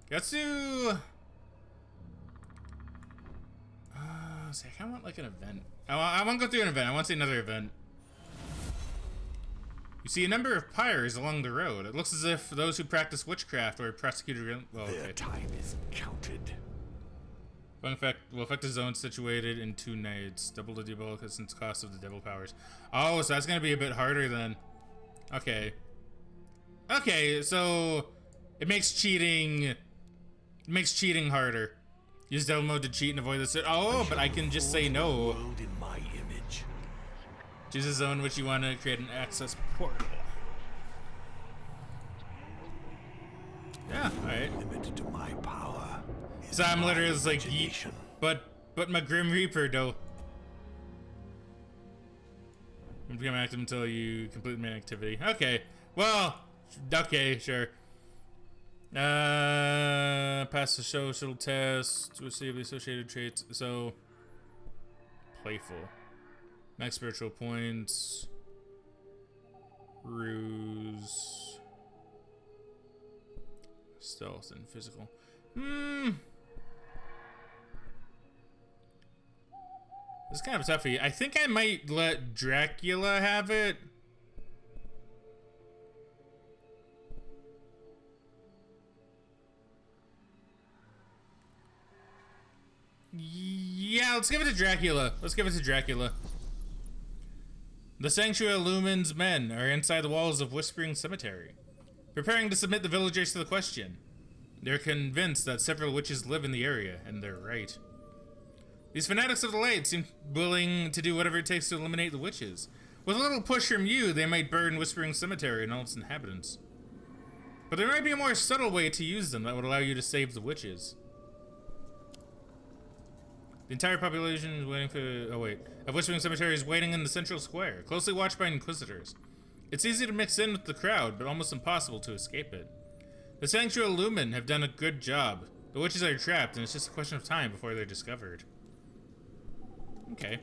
Gatsu! See, I kind of want like an event. I want to go through an event. I want to see another event. You see a number of pyres along the road. It looks as if those who practice witchcraft or prosecuted. Well, okay. Their time is counted. Will affect a zone situated in 2 nights. Double the since cost of the devil powers. Oh, so that's gonna be a bit harder then. Okay. Okay, so it makes cheating harder. Use devil mode to cheat and avoid this. Oh, but I can just say no. World in my image. Choose a zone in which you want to create an access portal. Yeah, alright. Limited to my power. So I'm literally just like, imagination. but my Grim Reaper, though. Become active until you complete the main activity. Okay, well, okay, sure. Pass the social test to receive the associated traits. So, playful. Max spiritual points. Ruse. Stealth and physical. This is kind of tough for you. I think I might let Dracula have it. Yeah, let's give it to Dracula. Let's give it to Dracula. The Sanctuary Lumen's men are inside the walls of Whispering Cemetery, preparing to submit the villagers to the question. They're convinced that several witches live in the area, and they're right. These fanatics of the light seem willing to do whatever it takes to eliminate the witches. With a little push from you, they might burn Whispering Cemetery and all its inhabitants. But there might be a more subtle way to use them that would allow you to save the witches. The entire population is waiting for... Oh, wait. Of Whispering Cemetery is waiting in the central square, closely watched by inquisitors. It's easy to mix in with the crowd, but almost impossible to escape it. The Sanctuary Lumen have done a good job. The witches are trapped, and it's just a question of time before they're discovered. Okay.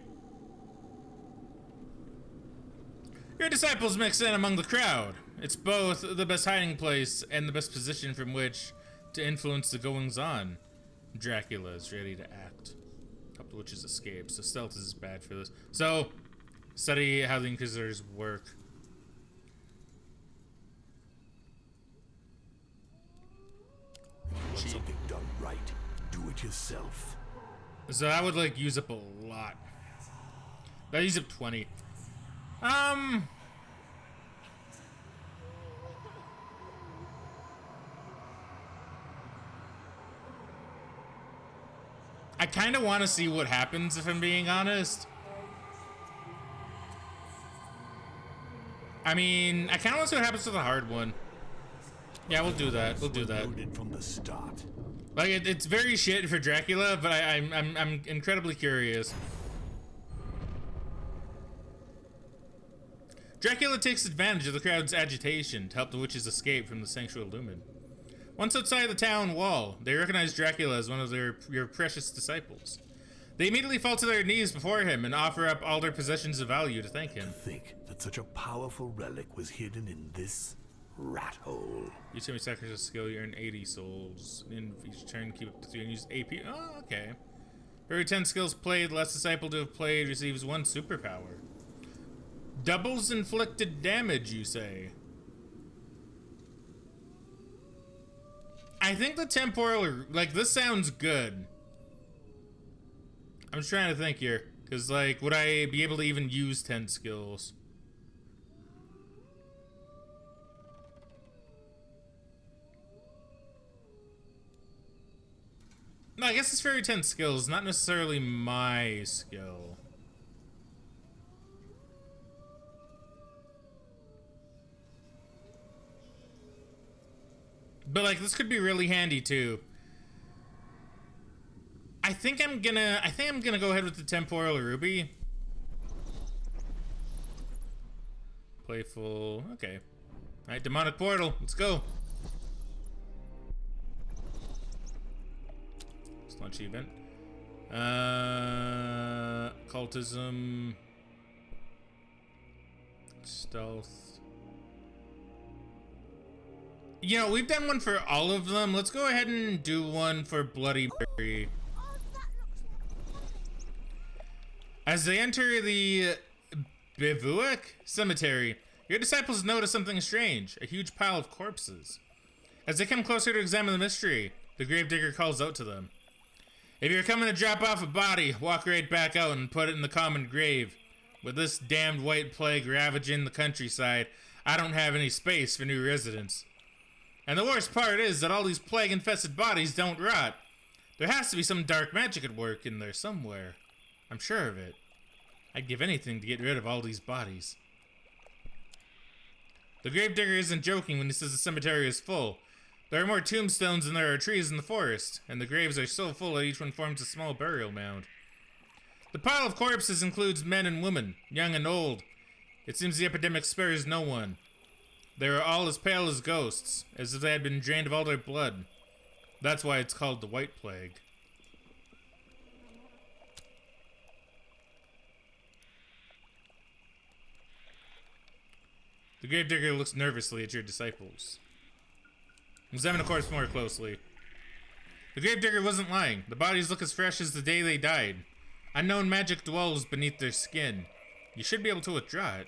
Your disciples mix in among the crowd. It's both the best hiding place and the best position from which to influence the goings-on. Dracula is ready to act. Help the witches escape, so stealth is bad for this. So, study how the Inquisitors work. Want something done right? Do it yourself. So that would like use up a lot. That use up 20. I kind of want to see what happens, if I'm being honest. I mean, I kind of want to see what happens to the hard one. Yeah, we'll do that. We'll do that. Loaded from the start. Like it's very shit for Dracula, but I'm incredibly curious. Dracula takes advantage of the crowd's agitation to help the witches escape from the Sanctuary Lumen. Once outside the town wall, they recognize Dracula as one of your precious disciples. They immediately fall to their knees before him and offer up all their possessions of value to thank him. To think that such a powerful relic was hidden in this rat hole. Each time you sacrifice a skill, you earn 80 souls. In each turn, keep up to 3 and use AP. Oh, okay. For every 10 skills played, the last disciple to have played receives 1 superpower. Doubles inflicted damage, you say? I think the temporal, like, this sounds good. I'm just trying to think here. Because, like, would I be able to even use 10 skills? No, I guess it's very tense skills, not necessarily my skill. But like, this could be really handy too. I think I'm gonna go ahead with the temporal ruby. Playful. Okay. All right, demonic portal. Let's go. Let's launch the event. Cultism. Stealth. You know, we've done one for all of them. Let's go ahead and do one for Bloody Mary. As they enter the bivouac cemetery, your disciples notice something strange, a huge pile of corpses. As they come closer to examine the mystery, the gravedigger calls out to them. If you're coming to drop off a body, walk right back out and put it in the common grave. With this damned white plague ravaging the countryside, I don't have any space for new residents. And the worst part is that all these plague-infested bodies don't rot. There has to be some dark magic at work in there somewhere. I'm sure of it. I'd give anything to get rid of all these bodies. The gravedigger isn't joking when he says the cemetery is full. There are more tombstones than there are trees in the forest, and the graves are so full that each one forms a small burial mound. The pile of corpses includes men and women, young and old. It seems the epidemic spares no one. They are all as pale as ghosts, as if they had been drained of all their blood. That's why it's called the White Plague. The gravedigger looks nervously at your disciples. Examine the corpse more closely. The gravedigger wasn't lying. The bodies look as fresh as the day they died. Unknown magic dwells beneath their skin. You should be able to withdraw it.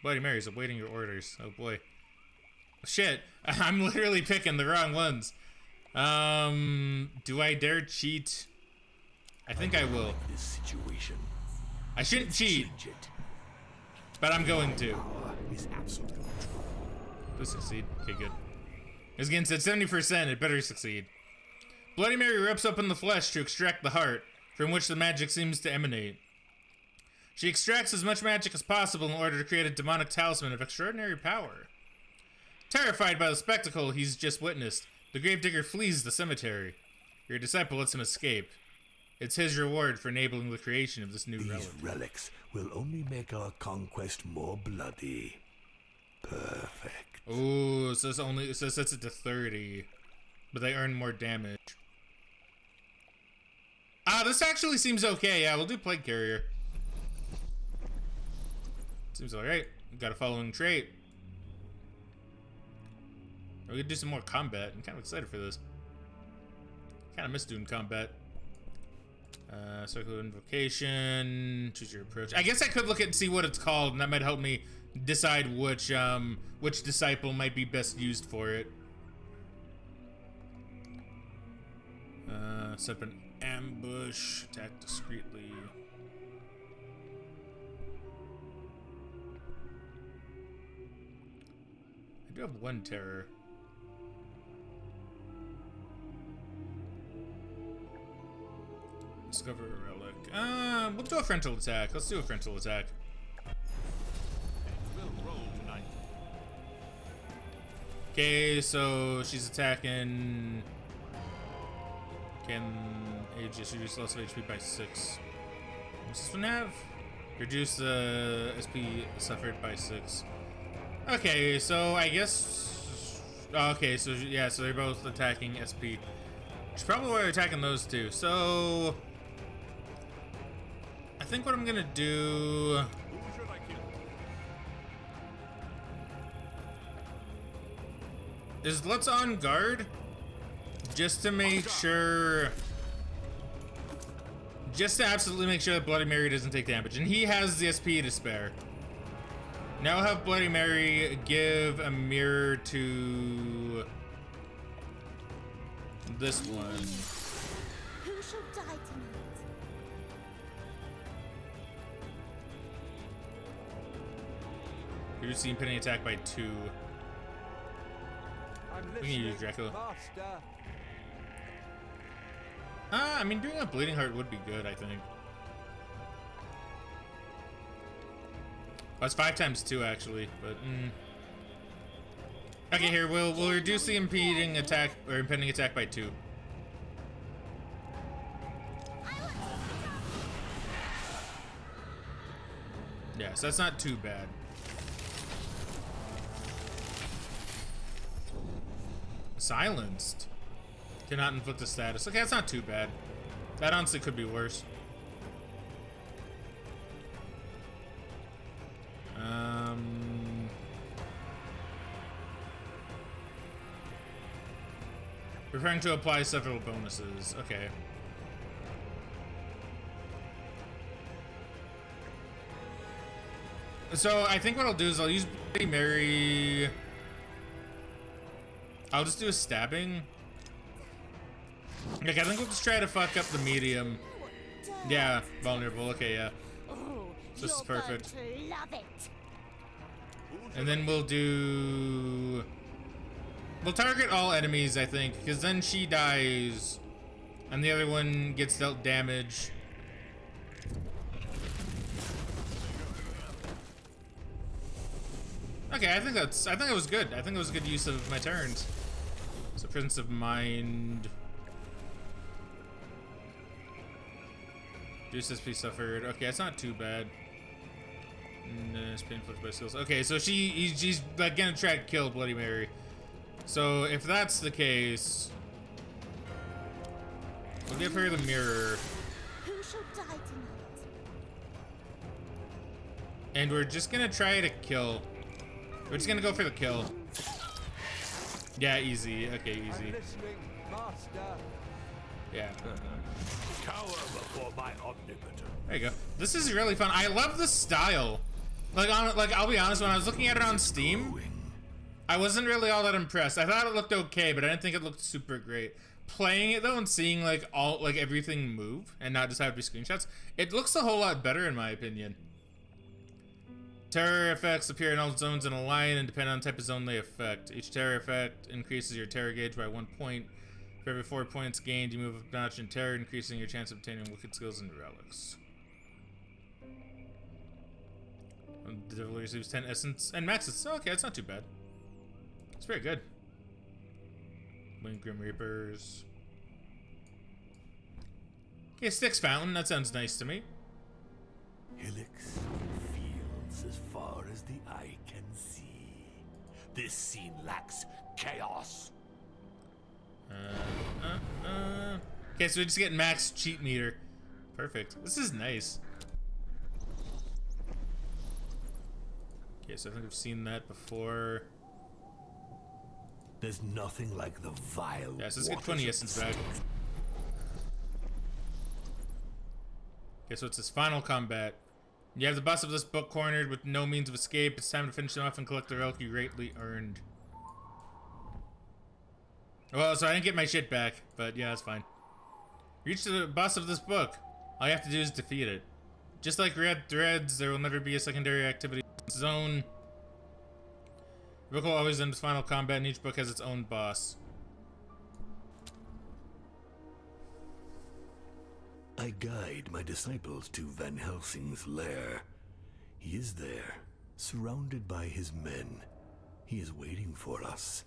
Bloody Mary's awaiting your orders. Oh boy. Shit. I'm literally picking the wrong ones. Do I dare cheat? I think I will. This situation. I shouldn't cheat, but I'm going to. Is absolutely true. Please succeed. Okay, good. As again said, 70%, it better succeed. Bloody Mary rips open the flesh to extract the heart, from which the magic seems to emanate. She extracts as much magic as possible in order to create a demonic talisman of extraordinary power. Terrified by the spectacle he's just witnessed, the gravedigger flees the cemetery. Your disciple lets him escape. It's his reward for enabling the creation of this new relic. These relics will only make our conquest more bloody. Perfect. Ooh, so it sets it to 30, but they earn more damage. This actually seems okay. Yeah, we'll do Plague Carrier. Seems alright. We've got a following trait. We're gonna do some more combat. I'm kind of excited for this. Kind of miss doing combat. Circle of Invocation. Choose your approach. I guess I could look at and see what it's called, and that might help me decide which disciple might be best used for it. Set up an ambush. Attack discreetly. I do have one terror. Discover a relic. We'll do a frontal attack. Let's do a frontal attack. Okay, so she's attacking. Can age just reduce loss of HP by 6. What's this one have? Reduce the SP suffered by 6. Okay, so I guess. Okay, so yeah, so they're both attacking SP. Which is probably why they're attacking those two. So I think what I'm gonna do. Is let's on guard. Just to make sure. Just to absolutely make sure that Bloody Mary doesn't take damage. And he has the SP to spare. Now I'll have Bloody Mary give a mirror to this one. Who shall die tonight? Reduce the impending attack by 2. We can use Dracula. I mean, doing a bleeding heart would be good, I think. Oh, it's 5 times 2 actually, but okay, here we'll reduce the impending attack by 2. Yeah, so that's not too bad. Silenced. Cannot inflict a status. Okay, that's not too bad. That honestly could be worse. Preparing to apply several bonuses. Okay. So I think what I'll do is I'll use Bloody Mary. I'll just do a stabbing. Like, I think we'll just try to fuck up the medium. Yeah, vulnerable. Okay, yeah. So this is perfect. And then we'll target all enemies, I think, because then she dies, and the other one gets dealt damage. Okay, I think it was good. I think it was a good use of my turns. So Presence of Mind. Reduce SP suffered. Okay, it's not too bad. It's painful by skills. Okay, so she's like gonna try to kill Bloody Mary. So if that's the case, we'll give her the mirror. Who shall die tonight? And we're just gonna try to kill. We're just gonna go for the kill. Yeah, easy. Okay, easy. Yeah. Cower before my omnipotent. There you go. This is really fun. I love the style. Like I'll be honest, when I was looking at it on Steam, I wasn't really all that impressed. I thought it looked okay, but I didn't think it looked super great. Playing it though and seeing like everything move and not just have to be screenshots, it looks a whole lot better in my opinion. Terror effects appear in all zones in a line and depend on the type of zone they affect. Each terror effect increases your terror gauge by 1 point. For every 4 points gained, you move a notch in terror, increasing your chance of obtaining wicked skills and relics. The devil receives 10 essence and maxes. Okay, that's not too bad. It's very good. Wing Grim Reapers. Okay, Styx Fountain. That sounds nice to me. Hillocks, fields as far as the eye can see. This scene lacks chaos. Okay, so we just get max cheat meter. Perfect. This is nice. Okay, so I think I've seen that before. There's nothing like the vile. Yeah, so let's get 20 essence back. Okay, so it's his final combat. You have the boss of this book cornered with no means of escape. It's time to finish it off and collect the relic you greatly earned. Well, so I didn't get my shit back, but yeah, that's fine. Reach the boss of this book. All you have to do is defeat it. Just like Red Threads, there will never be a secondary activity zone. The book will always end with final combat, and each book has its own boss. I guide my disciples to Van Helsing's lair. He is there, surrounded by his men. He is waiting for us.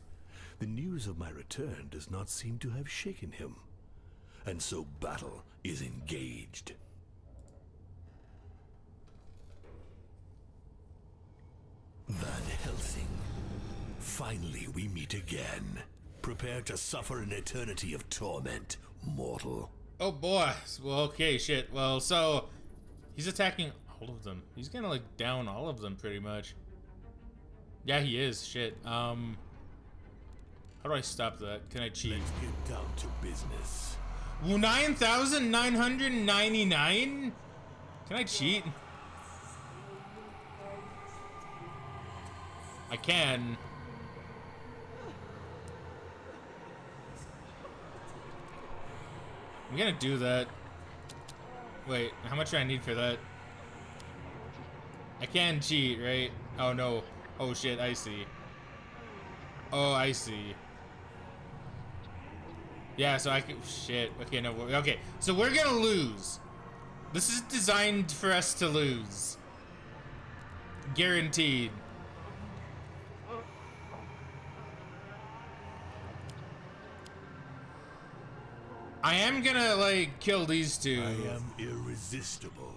The news of my return does not seem to have shaken him, and so battle is engaged. Van Helsing, finally we meet again. Prepare to suffer an eternity of torment, mortal. Oh boy. Well, okay, shit. Well, so he's attacking all of them. He's gonna like down all of them pretty much. Yeah, he is. Shit. How do I stop that? Can I cheat? Let's get down to business. 9,999? Can I cheat? I can. I'm gonna do that. Wait, how much do I need for that? I can cheat, right? Oh no. Oh shit, I see. Oh, I see. Yeah, so I can. Shit. Okay, no. Okay, so we're gonna lose. This is designed for us to lose. Guaranteed. I am gonna, like, kill these two. I am irresistible.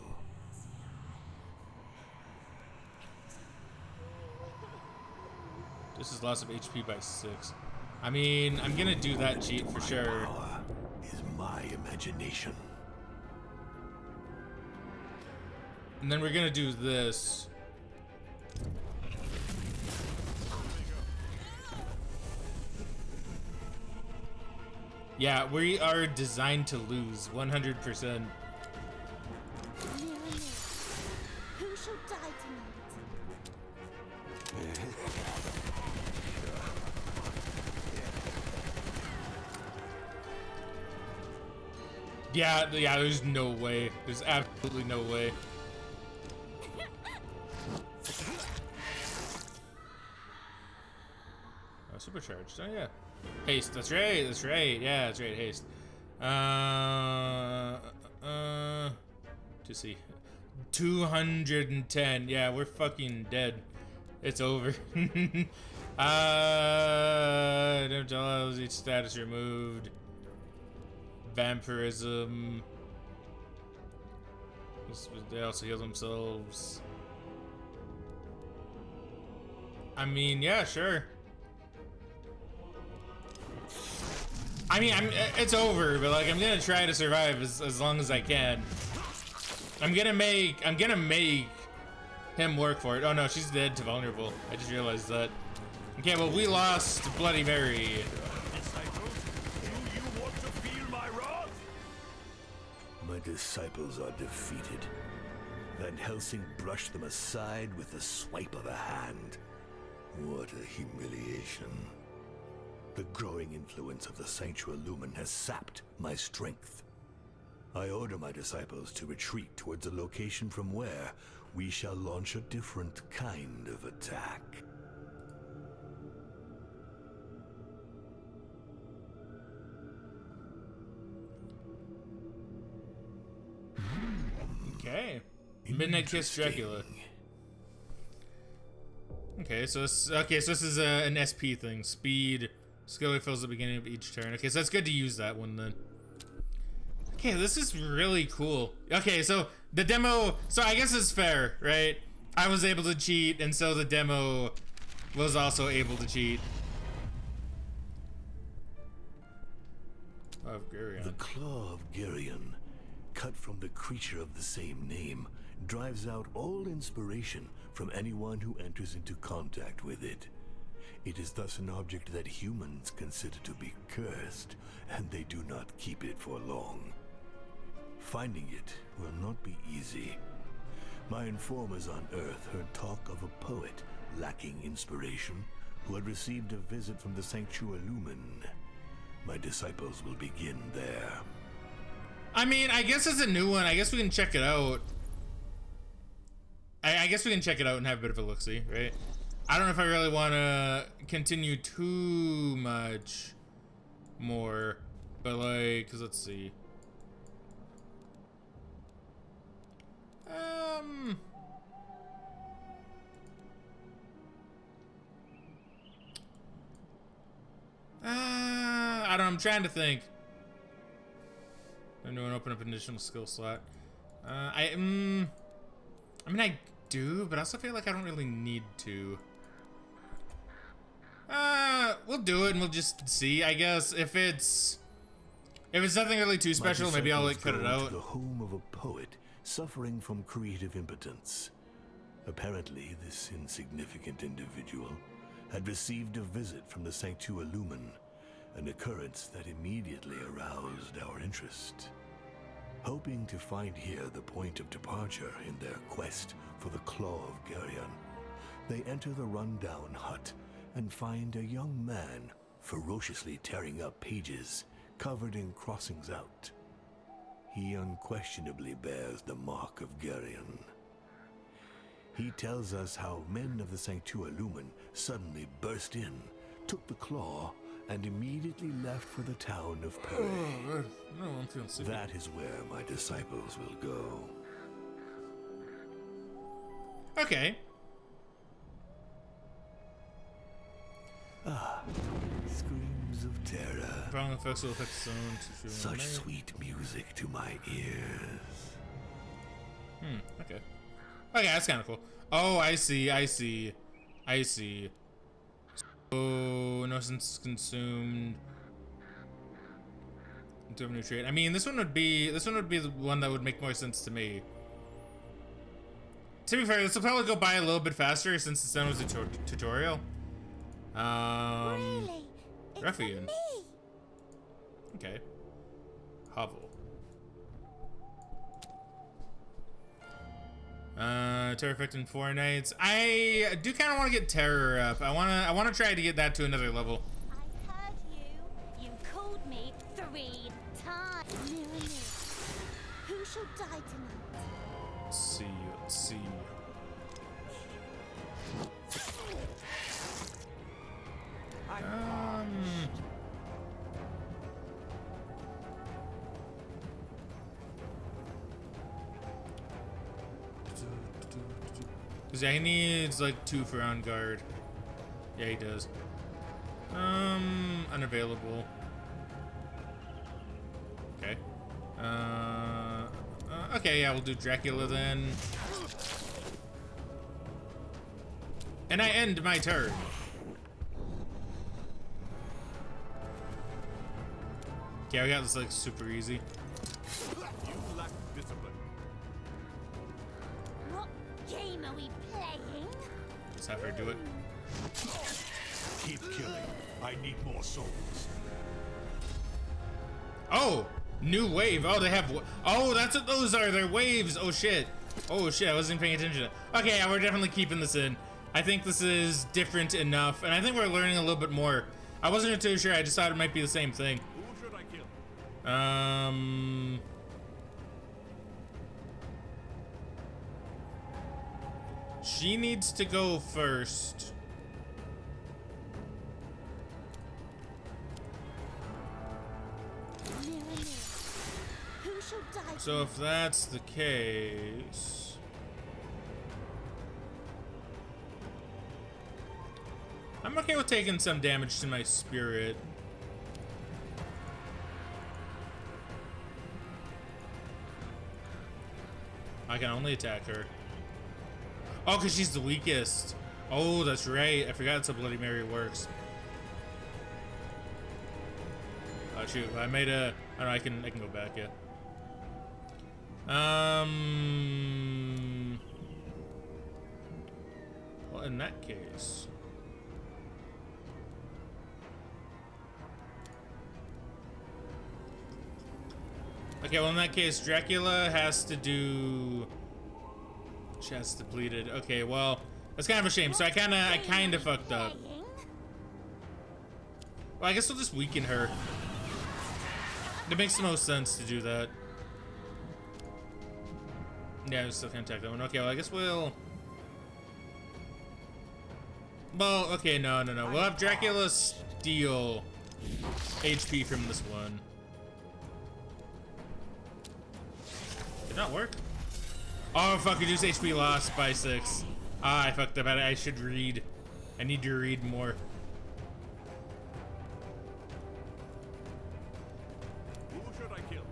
This is loss of HP by 6. I mean, I'm gonna do that cheat for sure. Power is my imagination. And then we're gonna do this. Yeah, we are designed to lose 100%. Mirror, mirror, who shall die tonight? Yeah, there's no way. There's absolutely no way. Oh, supercharged. Oh, yeah. Haste. That's right. That's right. Yeah, that's right. Haste. To see. 210. Yeah, we're fucking dead. It's over. Don't allow each status removed. Vampirism. They also heal themselves. I mean, yeah, sure. I mean, it's over, but like, I'm gonna try to survive as long as I can. I'm gonna make him work for it. Oh no, she's dead to vulnerable. I just realized that. Okay, well, we lost Bloody Mary. My disciples are defeated. Van Helsing brushed them aside with the swipe of a hand. What a humiliation. The growing influence of the Sanctuary Lumen has sapped my strength. I order my disciples to retreat towards a location from where we shall launch a different kind of attack. Okay. Midnight Kiss Dracula. Okay, so this is an SP thing. Speed. Skill refills at the beginning of each turn. Okay, so that's good to use that one then. Okay, this is really cool. Okay, so the demo, so I guess it's fair, right? I was able to cheat, and so the demo was also able to cheat. Of Gurion. The claw of Gurion, cut from the creature of the same name, drives out all inspiration from anyone who enters into contact with it. It is thus an object that humans consider to be cursed, and they do not keep it for long. Finding it will not be easy. My informers on Earth heard talk of a poet lacking inspiration who had received a visit from the Sanctuary Lumen. My disciples will begin there. I mean, I guess it's a new one. I guess we can check it out. I guess we can check it out and have a bit of a look-see, right? I don't know if I really want to continue too much more, but like, cause let's see. I don't know, I'm trying to think. I'm doing open up an additional skill slot. I mean, I do, but I also feel like I don't really need to. We'll do it and we'll just see, I guess. If it's nothing really too special, maybe I'll like cut it out. To the home of a poet suffering from creative impotence. Apparently, this insignificant individual had received a visit from the Sanctuary Lumen, an occurrence that immediately aroused our interest. Hoping to find here the point of departure in their quest for the Claw of Gurion, they enter the rundown hut and find a young man ferociously tearing up pages covered in crossings out. He unquestionably bears the mark of Gurion. He tells us how men of the Sanctuary Lumen suddenly burst in, took the claw, and immediately left for the town of Oh, Playin. God. No, I'm feeling sick. That is where my disciples will go. Okay. Screams of terror. Prolonged effects will affect the zone to feel Such night. sweet music to my ears. Okay. Okay, that's kind of cool. Oh, I see. Oh, no sense consumed. Into a new trait. I mean, this one would be the one that would make more sense to me. To be fair, this will probably go by a little bit faster since this one was a tutorial. Really? It's Fraggin. me. Okay. Hovel. Terror effect in 4 nights. I do kind of want to get terror up. I want to try to get that to another level. I heard you. You called me 3 times. Who shall die tonight? Let's see. Cause yeah, he needs like 2 for on guard. Yeah, he does. Unavailable. Okay. Okay, yeah, we'll do Dracula then. And I end my turn. Yeah, we got this like super easy. You lack discipline. What game are we playing? Let's have her do it. Keep killing. I need more souls. Oh, new wave. Oh, they have. Oh, that's what those are. They're waves. Oh shit. Oh shit. I wasn't paying attention. Okay, yeah, we're definitely keeping this in. I think this is different enough, and I think we're learning a little bit more. I wasn't too sure. I just thought it might be the same thing. Who should I kill? She needs to go first. Who shall die? So if that's the case, I'm okay with taking some damage to my spirit. I can only attack her. Oh, because she's the weakest. Oh, that's right. I forgot that's how Bloody Mary works. Oh shoot, I made a. I don't know, I can go back, yeah. Well, in that case. Okay, well in that case, Dracula has to do chest depleted. Okay, well, that's kind of a shame. So I kinda fucked up. Well, I guess we'll just weaken her. It makes the most sense to do that. Yeah, I still can't attack that one. Okay, well, I guess we'll... Well, okay, no. We'll have Dracula steal HP from this one. Did not work? Oh, fuck, reduce HP loss by 6. Ah, I fucked up. I should read. I need to read more. Who should I kill?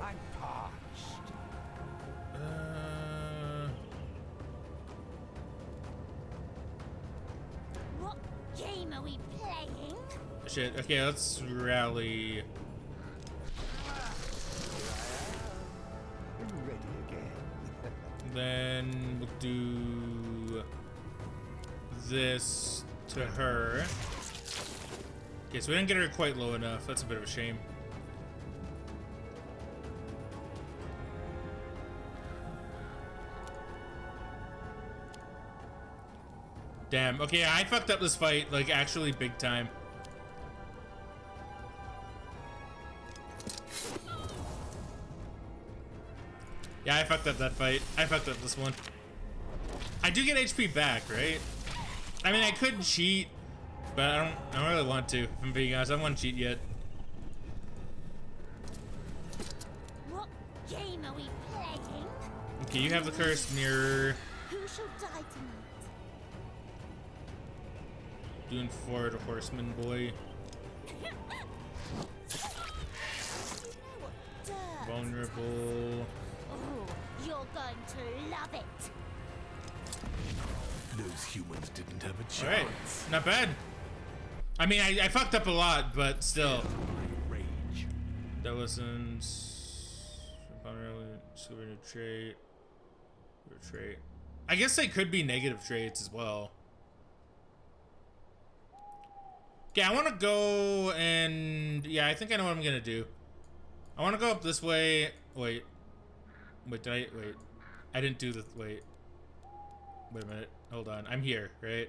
I'm parched. What game are we playing? Shit. Okay, let's rally. Ready again. Then we'll do this to her. Okay, so we didn't get her quite low enough. That's a bit of a shame. Damn. Okay, I fucked up this fight, like, actually big time. Yeah, I fucked up that fight. I fucked up this one. I do get HP back, right? I mean, I could cheat, but I don't really want to. If I'm being honest, I don't want to cheat yet. What game are we playing? Okay, you have the cursed mirror. Who shall die tonight? Doing forward a horseman boy. Dirt. Vulnerable. Oh, you're going to love it. Those humans didn't have a chance. Alright, not bad. I mean, I fucked up a lot, but still. Rage. That listens. Discover new trait. Trait. I guess they could be negative traits as well. Yeah, I want to go and... Yeah, I think I know what I'm going to do. I want to go up this way. Wait. Wait, Wait. I didn't do the... Wait a minute. Hold on. I'm here, right?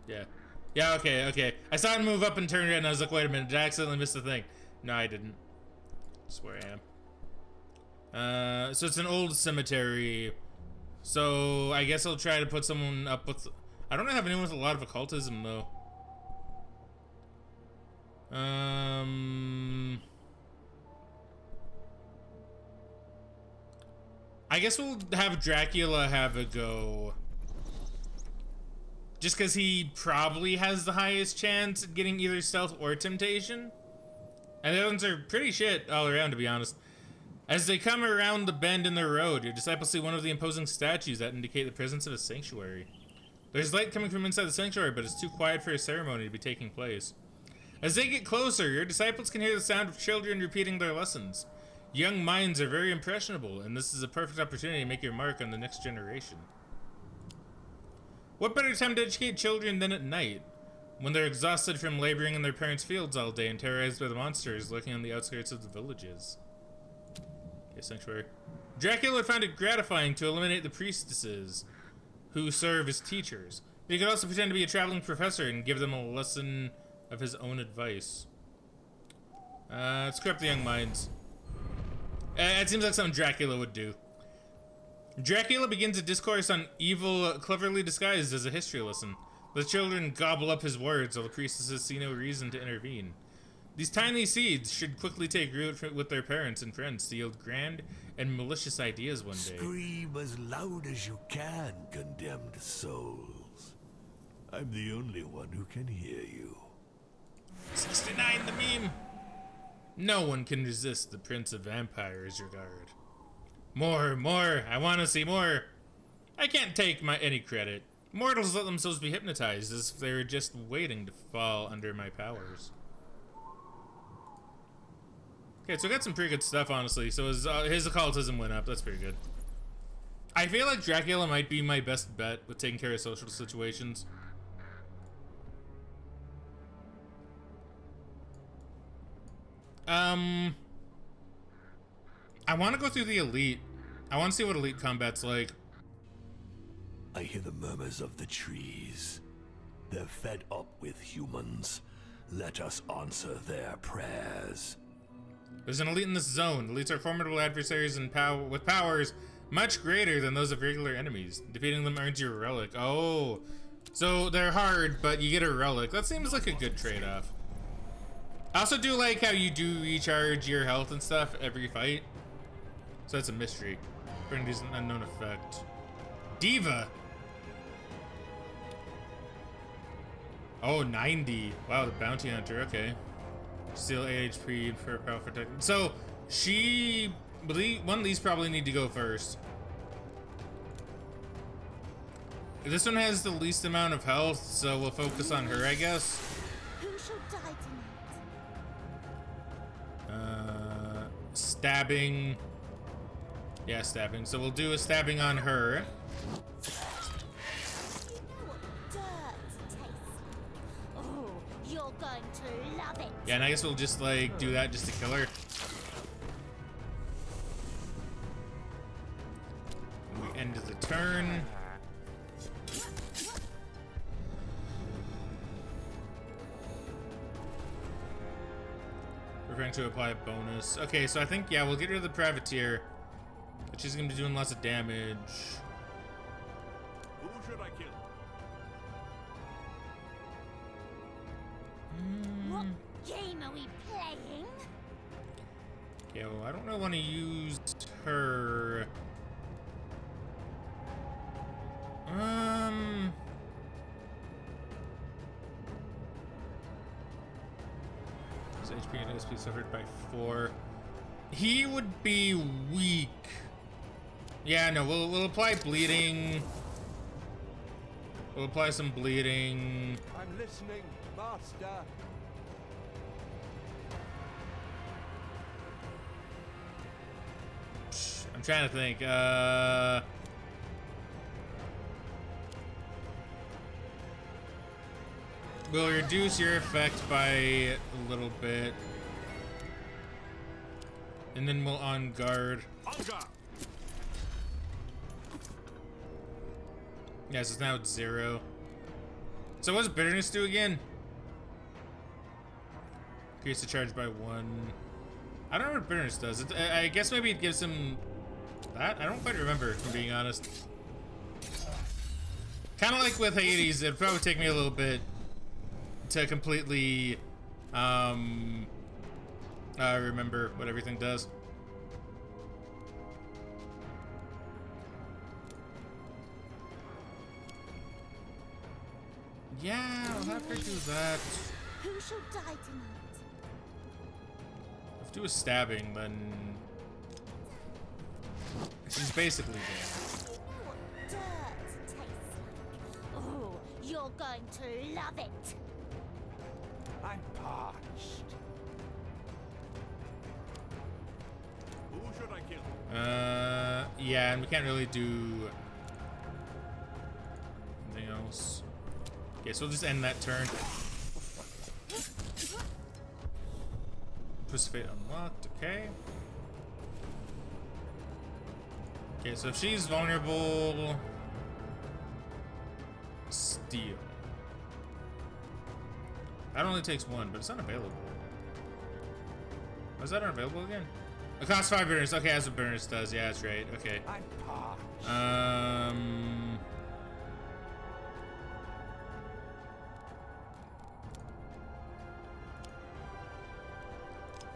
Yeah. Yeah, okay. I saw it move up and turn it, and I was like, wait a minute. Did I accidentally miss the thing? No, I didn't. That's where I am. So it's an old cemetery. So I guess I'll try to put someone up with... I don't have anyone with a lot of occultism, though. I guess we'll have Dracula have a go. Just because he probably has the highest chance at getting either stealth or temptation. And the other ones are pretty shit all around, to be honest. As they come around the bend in their road, your disciples see one of the imposing statues that indicate the presence of a sanctuary. There's light coming from inside the sanctuary, but it's too quiet for a ceremony to be taking place. As they get closer, your disciples can hear the sound of children repeating their lessons. Young minds are very impressionable, and this is a perfect opportunity to make your mark on the next generation. What better time to educate children than at night, when they're exhausted from laboring in their parents' fields all day and terrorized by the monsters lurking on the outskirts of the villages? Okay, sanctuary. Dracula found it gratifying to eliminate the priestesses who serve as teachers. But he could also pretend to be a traveling professor and give them a lesson of his own advice. Let's corrupt the young minds. It seems like something Dracula would do. Dracula begins a discourse on evil, cleverly disguised as a history lesson. The children gobble up his words, while the priestesses see no reason to intervene. These tiny seeds should quickly take root with their parents and friends to yield grand and malicious ideas one day. Scream as loud as you can, condemned souls. I'm the only one who can hear you. 69, the meme! No one can resist the Prince of Vampires' regard. More, I want to see more. I can't take any credit. Mortals let themselves be hypnotized as if they were just waiting to fall under my powers. Okay, so we got some pretty good stuff, honestly. So his occultism went up. That's pretty good. I feel like Dracula might be my best bet with taking care of social situations. I want to go through the elite. I want to see what elite combat's like. I hear the murmurs of the trees. They're fed up with humans. Let us answer their prayers. There's an elite in this zone. Elites are formidable adversaries with powers much greater than those of regular enemies. Defeating them earns you a relic. Oh, so they're hard, but you get a relic. That seems like a good trade-off. I also do like how you do recharge your health and stuff every fight. So that's a mystery. Brinity's an unknown effect. Diva. Oh, 90. Wow, the bounty hunter. Okay. Steal 8 HP for power protect. So one of these probably need to go first. This one has the least amount of health, so we'll focus on her, I guess. Who shall die tonight? Stabbing. Yeah, stabbing. So we'll do a stabbing on her. You know what dirt tastes like. Oh, you're going to love it. Yeah, and I guess we'll just like do that just to kill her. We end the turn. We're going to apply a bonus. Okay, so I think, yeah, we'll get rid of the privateer. But she's gonna be doing lots of damage. Who should I kill? What game are we playing? Okay, well, I don't really want to use her. His HP and SP suffered by 4. He would be weak. Yeah, no, we'll apply bleeding. We'll apply some bleeding. I'm listening, Master. I'm trying to think. We'll reduce your effect by a little bit. And then we'll on guard. Yes, it's now at 0. So what does bitterness do again? Increase the charge by 1. I don't know what bitterness does. I guess maybe it gives him that? I don't quite remember, if I'm being honest. Kind of like with Hades, it'd probably take me a little bit to completely remember what everything does. Yeah, I'll have her do that. Who shall die tonight? If do a stabbing, then she's basically dead. You know what dirt tastes like. Oh, you're going to love it. I'm parched. Who should I kill? Yeah, and we can't really do anything else. Okay, so we'll just end that turn. Twist of Fate unlocked, okay. Okay, so if she's vulnerable, steal. That only takes 1, but it's unavailable. Was that unavailable again? It costs 5 bitterness. Okay, that's what bitterness does. Yeah, that's right. Okay. I'm parched.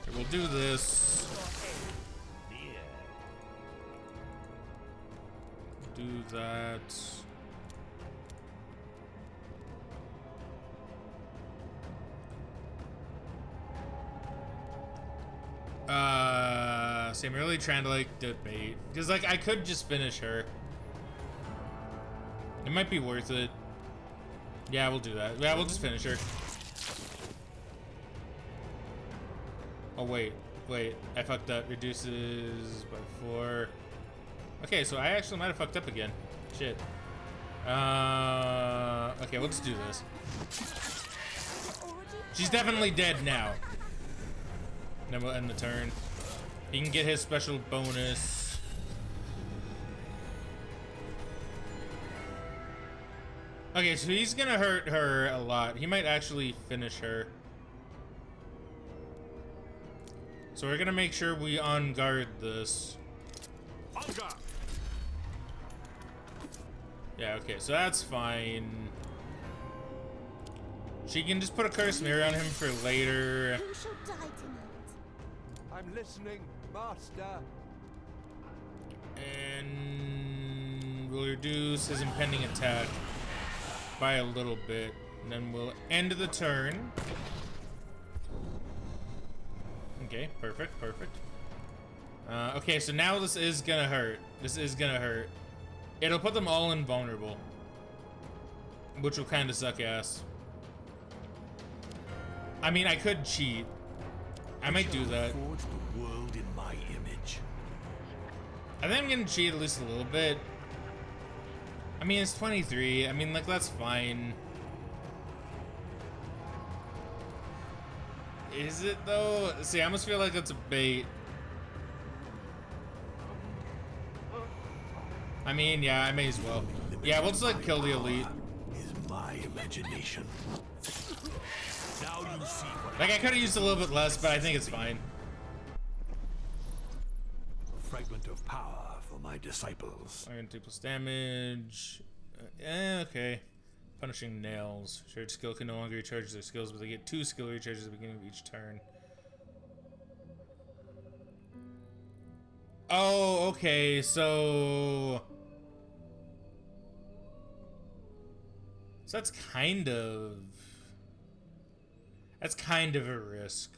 Okay, we'll do this. Do that. See, I'm really trying to like debate because like I could just finish her. It might be worth it. Yeah, we'll do that. Yeah, we'll just finish her. Oh wait, I fucked up. Reduces by 4. Okay, so I actually might have fucked up again. Shit. Okay, let's do this. She's definitely dead now. Then we'll end the turn. He can get his special bonus. Okay, so he's gonna hurt her a lot. He might actually finish her. So we're gonna make sure we on guard this. Yeah, okay, so that's fine. She can just put a curse mirror on him for later. Who shall die tonight? I'm listening, Master. And we'll reduce his impending attack by a little bit. And then we'll end the turn. Okay, perfect. Okay, so now this is gonna hurt. It'll put them all invulnerable, which will kind of suck ass. I mean, I could cheat. I might do that. Forge the world in my image. I think I'm gonna cheat at least a little bit. I mean, it's 23. I mean, like, that's fine. Is it though? See, I almost feel like it's a bait. I mean, yeah, I may as well. Yeah, we'll just like kill the elite. Is my imagination. Now you see what Like, I could have used a little bit less, but I think it's fine. a fragment of power for my disciples. I'm gonna do plus damage. Okay. Punishing nails. Shared skill can no longer recharge their skills, but they get 2 skill recharges at the beginning of each turn. Oh, okay, so... So that's kind of... That's kind of a risk.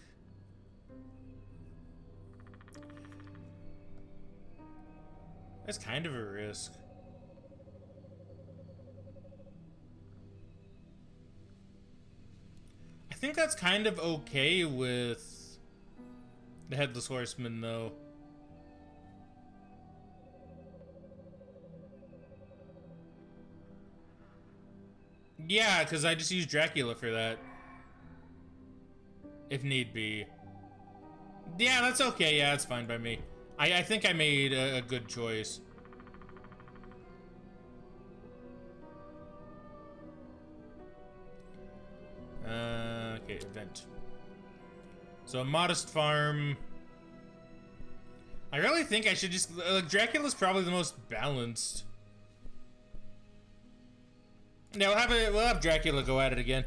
That's kind of a risk. I think that's kind of okay with the Headless Horseman, though. Yeah, because I just use Dracula for that. If need be. Yeah, that's okay. Yeah, that's fine by me. I think I made a good choice. Okay, event. So a modest farm. I really think I should just... Dracula's probably the most balanced. Yeah, we'll have Dracula go at it again.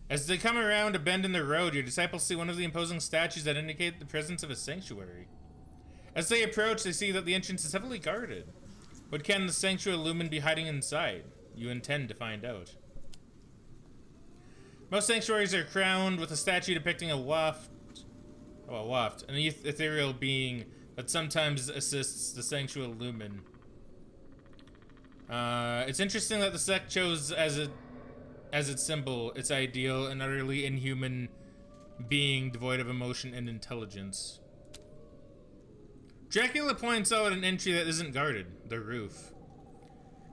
As they come around a bend in the road, your disciples see one of the imposing statues that indicate the presence of a sanctuary. As they approach, they see that the entrance is heavily guarded. What can the sanctuary lumen be hiding inside? You intend to find out. Most sanctuaries are crowned with a statue depicting a waft, an ethereal being that sometimes assists the sanctuary lumen. It's interesting that the sect chose as its symbol, its ideal, an utterly inhuman being devoid of emotion and intelligence. Dracula points out an entry that isn't guarded, the roof.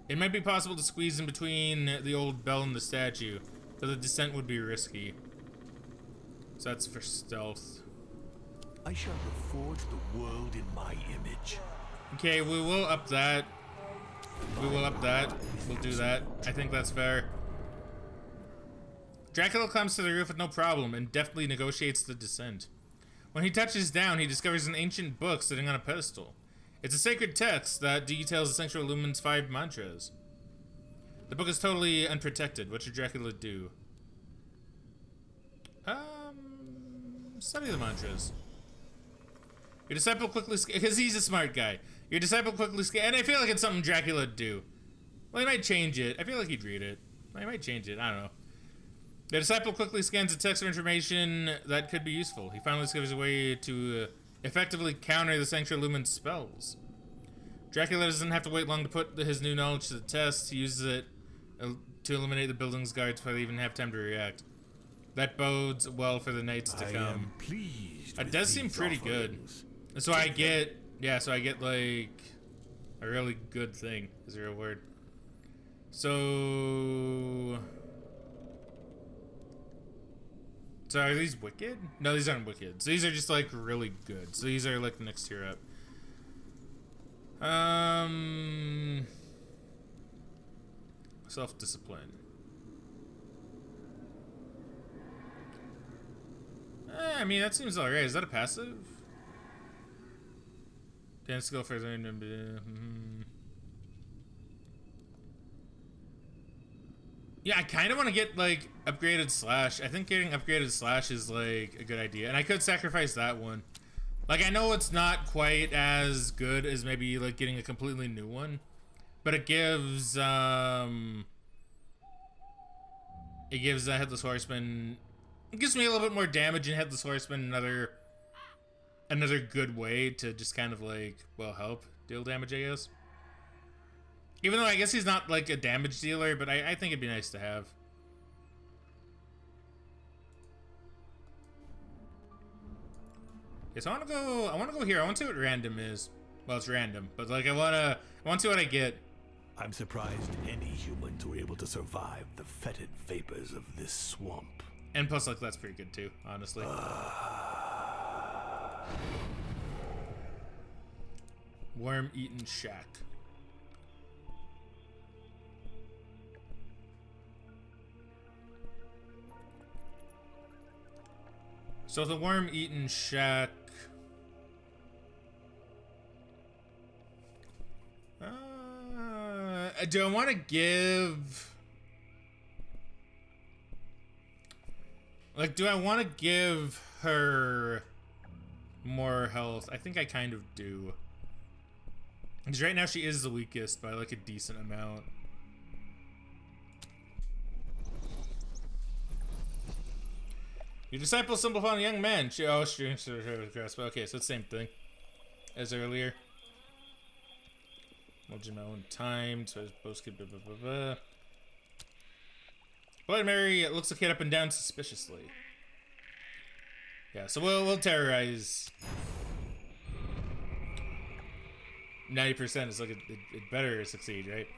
It might be possible to squeeze in between the old bell and the statue, but the descent would be risky. So that's for stealth. I shall reforge the world in my image. Okay, we will up that. We will up that. We'll do that. I think that's fair. Dracula climbs to the roof with no problem and deftly negotiates the descent. When he touches down, he discovers an ancient book sitting on a pedestal. It's a sacred text that details the Sanctuary Lumen's 5 mantras. The book is totally unprotected. What should Dracula do? Study the mantras. Your disciple quickly, because he's a smart guy. Your disciple quickly, and I feel like it's something Dracula would do. Well, he might change it. I feel like he'd read it. Well, he might change it. I don't know. The disciple quickly scans a text of information that could be useful. He finally discovers a way to effectively counter the Sanctuary Lumen's spells. Dracula doesn't have to wait long to put his new knowledge to the test. He uses it to eliminate the building's guards before they even have time to react. That bodes well for the nights to come. I am pleased. It does seem pretty good. So I get, yeah, so I get like a really good thing, is a real word. So are these wicked? No, these aren't wicked. So these are just like really good. So these are like the next tier up. Self-discipline. I mean, that seems alright. Is that a passive? Dance skill further. Yeah, I kind of want to get like upgraded slash. I think getting upgraded slash is like a good idea, and I could sacrifice that one. Like, I know it's not quite as good as maybe like getting a completely new one, but it gives that Headless Horseman. It gives me a little bit more damage in Headless Horseman. Another good way to just kind of like, well, help deal damage, I guess. Even though I guess he's not like a damage dealer, but I think it'd be nice to have. Okay, so I want to go here. I want to see what random is. Well, it's random, but like I want to see what I get. I'm surprised any humans were able to survive the fetid vapors of this swamp. And plus, like, that's pretty good too, honestly. Worm-eaten shack. So the worm-eaten shack. Do I want to give... Like, do I want to give her more health? I think I kind of do. Because right now she is the weakest by like a decent amount. Your disciple stumbled upon a young man. She drinks her grasp. Okay, so it's the same thing as earlier. I'll do my own time, so I suppose blah blah blah blah. Bloody Mary looks the kid up and down suspiciously. Yeah, so we'll terrorize. 90% is like it better succeed, right?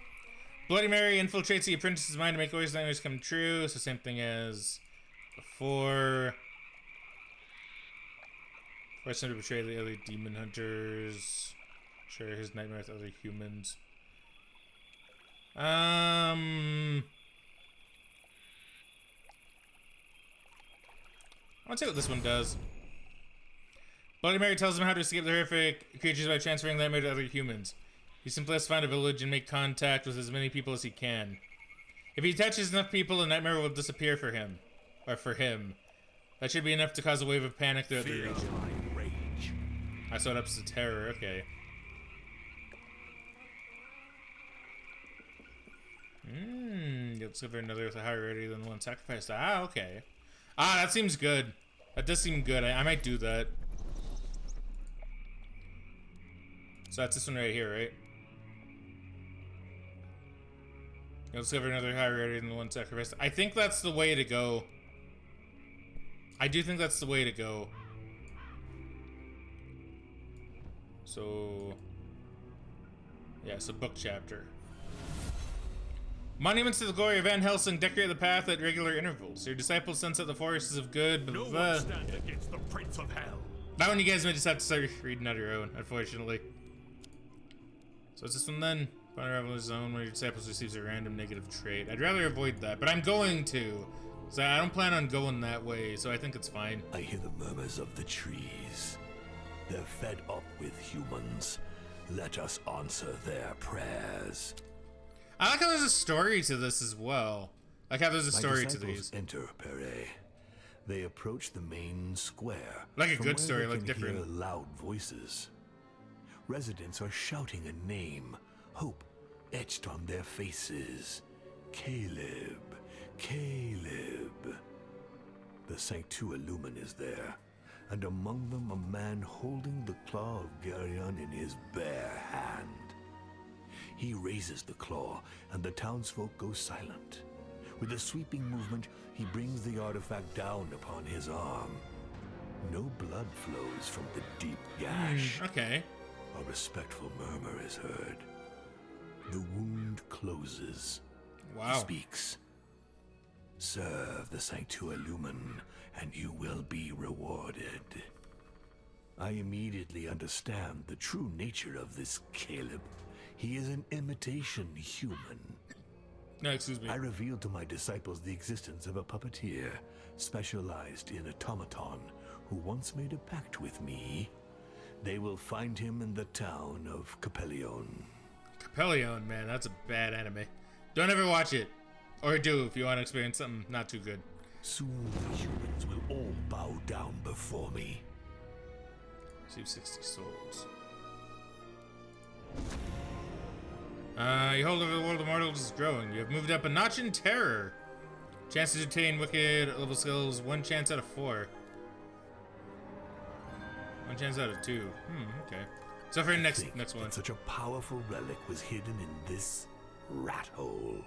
Bloody Mary infiltrates the apprentice's mind to make all his nightmares come true. It's the same thing as before. Force him to betray the other demon hunters. Share his nightmare with other humans. I want to see what this one does. Bloody Mary tells him how to escape the horrific creatures by transferring nightmare to other humans. He simply has to find a village and make contact with as many people as he can. If he touches enough people, the nightmare will disappear for him. Or for him. That should be enough to cause a wave of panic throughout the region. Rage. I saw it up to terror, okay. You'll discover another with a higher rating than the one sacrificed. Ah, okay. Ah, that seems good. That does seem good. I might do that. So that's this one right here, right? You'll discover another higher rating than the one sacrificed. I think that's the way to go. I do think that's the way to go. So... yeah, so book chapter. Monuments to the glory of Van Helsing decorate the path at regular intervals. Your disciples sense that the forest is of good, blah, blah, blah. No one stand against the Prince of Hell. That one you guys may just have to start reading on your own, unfortunately. So what's this one then? Find a revel zone where your disciples receives a random negative trait. I'd rather avoid that, but I'm going to. So I don't plan on going that way, so I think it's fine. I hear the murmurs of the trees. They're fed up with humans. Let us answer their prayers. I like how there's a story to this as well. I like how there's a story to these. Enter Pere. They approach the main square. Like a from good where story, they like can different. hear loud voices. Residents are shouting a name, hope etched on their faces. Caleb, Caleb. The Sanctua Lumen is there, and among them a man holding the claw of Geryon in his bare hand. He raises the claw, and the townsfolk go silent. With a sweeping movement, he brings the artifact down upon his arm. No blood flows from the deep gash. Okay. A respectful murmur is heard. The wound closes. Wow. He speaks. Serve the Sanctua Lumen, and you will be rewarded. I immediately understand the true nature of this Caleb. He is an imitation human. No, excuse me. I revealed to my disciples the existence of a puppeteer specialized in automaton who once made a pact with me. They will find him in the town of Capellion. Capellion, man, that's a bad anime. Don't ever watch it. Or do if you want to experience something not too good. Soon the humans will all bow down before me. Receive 60 souls. Your hold over the world of mortals is growing. You have moved up a notch in terror. Chance to attain wicked level skills, 1 chance out of 4. 1 chance out of 2. Okay. So for next one. Such a powerful relic was hidden in this rat hole.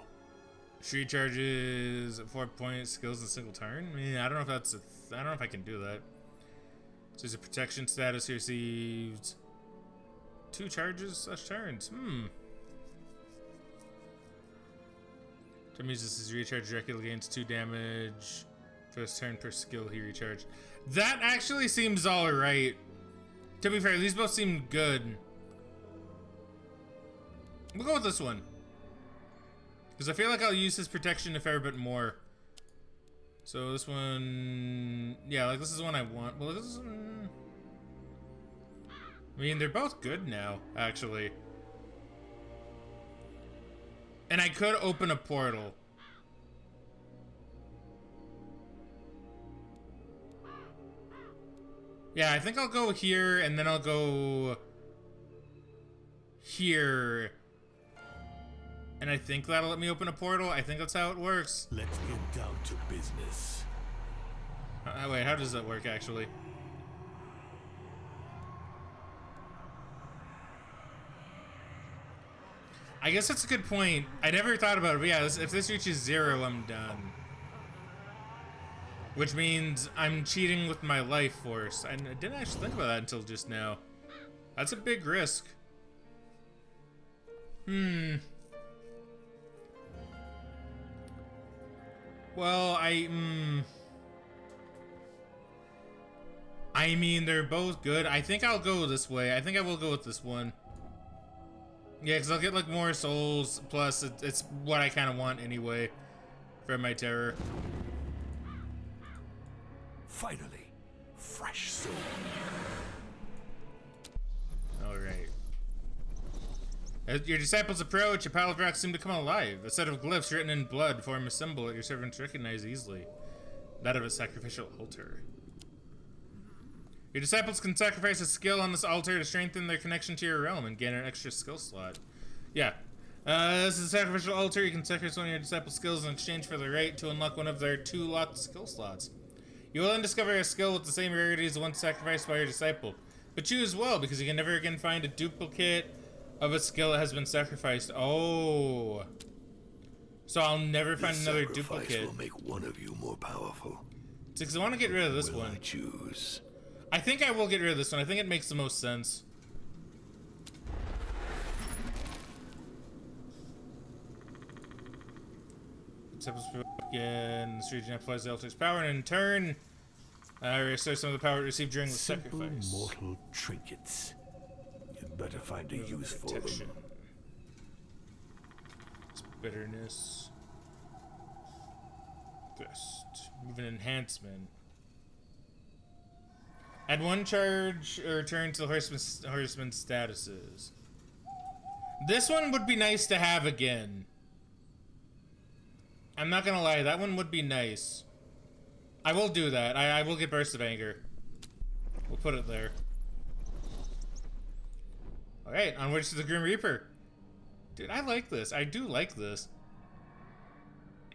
She charges 4 points skills in a single turn. I mean, I don't know if that's I don't know if I can do that. So there's a protection status. He received 2 charges / turns. That means this is recharged directly against 2 damage. First turn per skill he recharged. That actually seems alright. To be fair, these both seem good. We'll go with this one. Because I feel like I'll use his protection a fair bit more. So this one... yeah, like this is the one I want. Well, this is... I mean, they're both good now, actually. And I could open a portal. Yeah, I think I'll go here, and then I'll go here. And I think that'll let me open a portal. I think that's how it works. Let's get down to business. Wait, how does that work, actually? I guess that's a good point. I never thought about it, but yeah, if this reaches 0, I'm done. Which means I'm cheating with my life force. I didn't actually think about that until just now. That's a big risk. Well, I mean, they're both good. I think I'll go this way. I think I will go with this one. Yeah, because I'll get, like, more souls, plus it's what I kind of want anyway from my terror. Finally, fresh soul. Alright. As your disciples approach, a pile of rocks seem to come alive. A set of glyphs written in blood form a symbol that your servants recognize easily. That of a sacrificial altar. Your disciples can sacrifice a skill on this altar to strengthen their connection to your realm and gain an extra skill slot. Yeah. This is a sacrificial altar. You can sacrifice one of your disciples' skills in exchange for the right to unlock one of their 2 locked skill slots. You will then discover a skill with the same rarity as the one sacrificed by your disciple. But choose well, because you can never again find a duplicate of a skill that has been sacrificed. Oh. So I'll never find another duplicate. Will make one of you more powerful. Because I want to get rid of this one. I choose. I think I will get rid of this one. I think it makes the most sense. Again, this region amplifies the altar's power, and in turn, restore some of the power it received during the sacrifice. Mortal trinkets. You'd better find a use for them. It's bitterness. Thirst. Move an enhancement. Add 1 charge or return to the horseman statuses. This one would be nice to have again. I'm not gonna lie, that one would be nice. I will do that. I will get Burst of Anger. We'll put it there. Alright, onwards to the Grim Reaper. Dude, I like this. I do like this.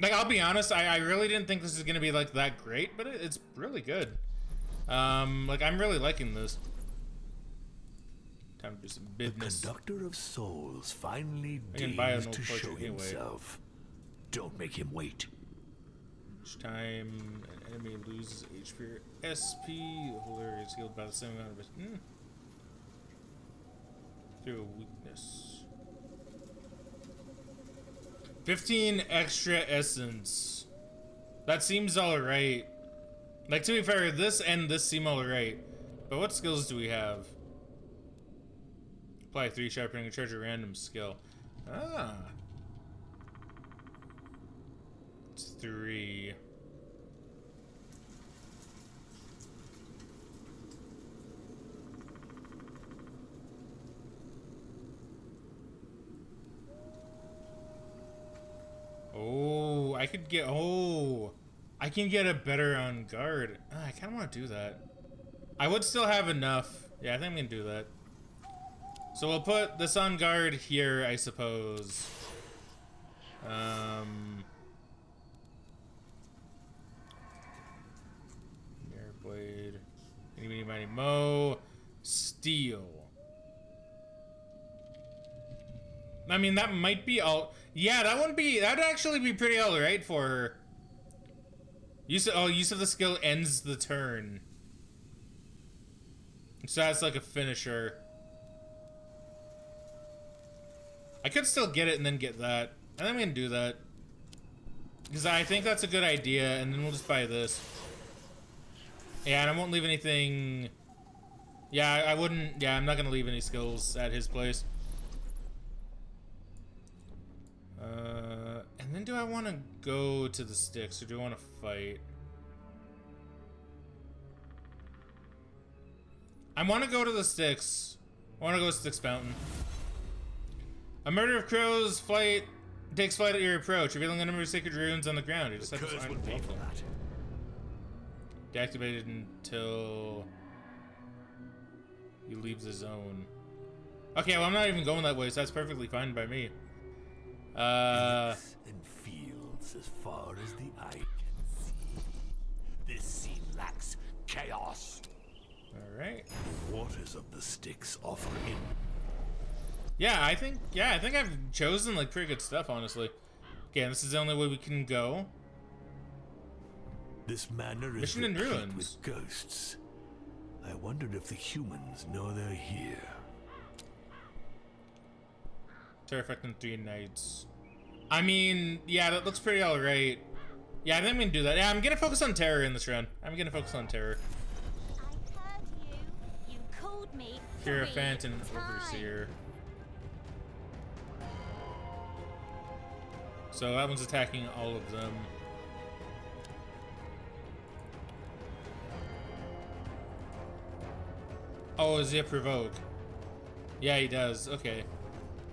Like, I'll be honest, I really didn't think this is gonna be, like, that great, but it's really good. Like, I'm really liking this. Time to do some business. The conductor of souls finally can buy an deigns old to show portrait anyway. himself. Don't make him wait. Each time an enemy loses HP or SP, the holder is healed by the same amount of through a weakness. 15 extra essence. That seems alright. Like, to be fair, this and this seem alright. But what skills do we have? Apply 3 sharpening and charge a random skill. Ah. It's 3. Oh, I could get... Oh, I can get a better on guard. I kind of want to do that. I would still have enough. Yeah, I think I'm going to do that. So we'll put this on guard here, I suppose. Mirror blade. Eeny, meeny, miny, mo. Steel. I mean, that might be all. Yeah, that'd actually be pretty alright for her. Use of the skill ends the turn. So that's like a finisher. I could still get it and then get that. I think I'm gonna do that. Because I think that's a good idea, and then we'll just buy this. Yeah, and I won't leave anything... Yeah, I wouldn't... Yeah, I'm not gonna leave any skills at his place. And then do I want to go to the Styx, or do I want to fight? I want to go to the Styx. I want to go to Styx Fountain. A murder of crows, flight, takes flight at your approach, revealing a number of sacred runes on the ground. Your The deceptions curse aren't will pay for lethal. that. Deactivated until you leave the zone. Okay, well I'm not even going that way, so that's perfectly fine by me. Lakes and fields as far as the eye can see. This scene lacks chaos. Alright. Waters of the Styx offer in. Yeah, I think I've chosen like pretty good stuff, honestly. Okay, this is the only way we can go. This manor is Mission in replete ruins. with ghosts. I wondered if the humans know they're here. Terror affecting 3 nights. I mean, yeah, that looks pretty alright. Yeah, I think I'm gonna do that. Yeah, I'm gonna focus on terror in this run. I'm gonna focus on terror. I heard you. You called me Kira 3 Phantom times. Overseer. So that one's attacking all of them. Oh, is he a provoke? Yeah, he does. Okay.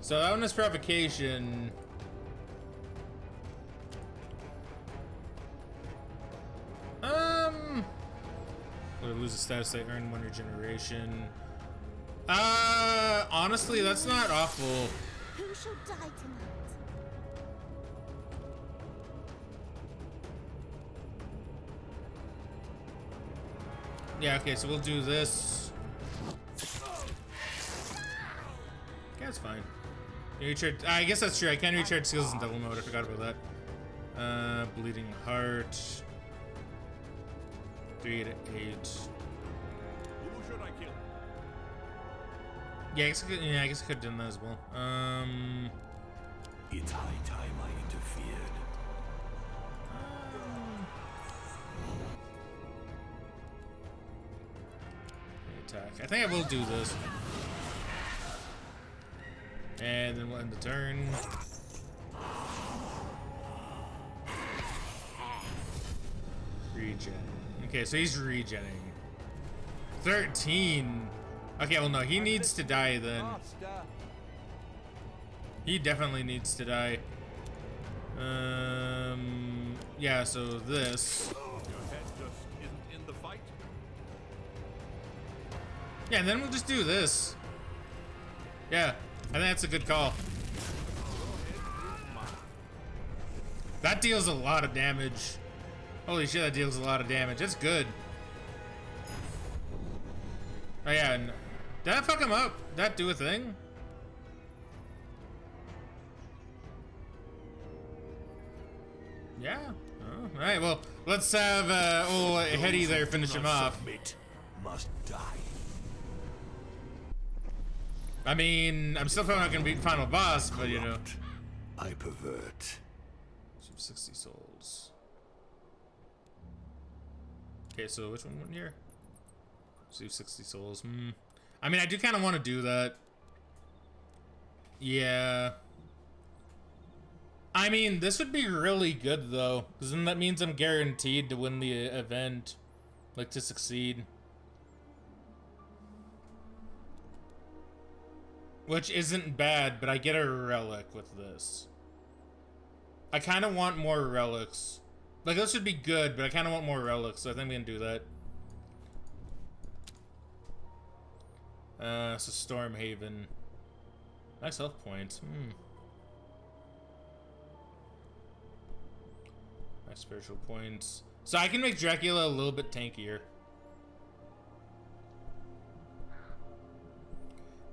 So that one is provocation. Would lose a status they earn 1 regeneration. Honestly, that's not awful. Who shall die tonight? Yeah, okay, so we'll do this. Okay, that's fine. You recharge, I guess that's true. I can recharge skills in double mode. I forgot about that. Bleeding heart. 3 to 8. Who should I kill? Yeah, I guess I could have done that as well. It's high time I interfered. Attack. I think I will do this. And then we'll end the turn. Regen. Okay, so he's regenning. 13. Okay, well no, he needs to die then. He definitely needs to die. Yeah, so this. Your head just isn't in the fight. Yeah, and then we'll just do this. Yeah, I think that's a good call. That deals a lot of damage. Holy shit, that deals a lot of damage. That's good. Oh yeah, and did that fuck him up? Did that do a thing? Yeah. Oh, alright, well, let's have old Hetty there finish him off. Submit must die. I mean, I'm still probably not gonna beat final boss, but you know. I pervert. 60 souls. Okay, so which one went here? Save 60 souls. I mean, I do kind of want to do that. Yeah. I mean, this would be really good, though. Because then that means I'm guaranteed to win the event. Like, to succeed. Which isn't bad, but I get a relic with this. I kind of want more relics. Like, this would be good, but I kind of want more relics, so I think I'm going to do that. So Stormhaven. Nice health points. Nice spiritual points. So I can make Dracula a little bit tankier.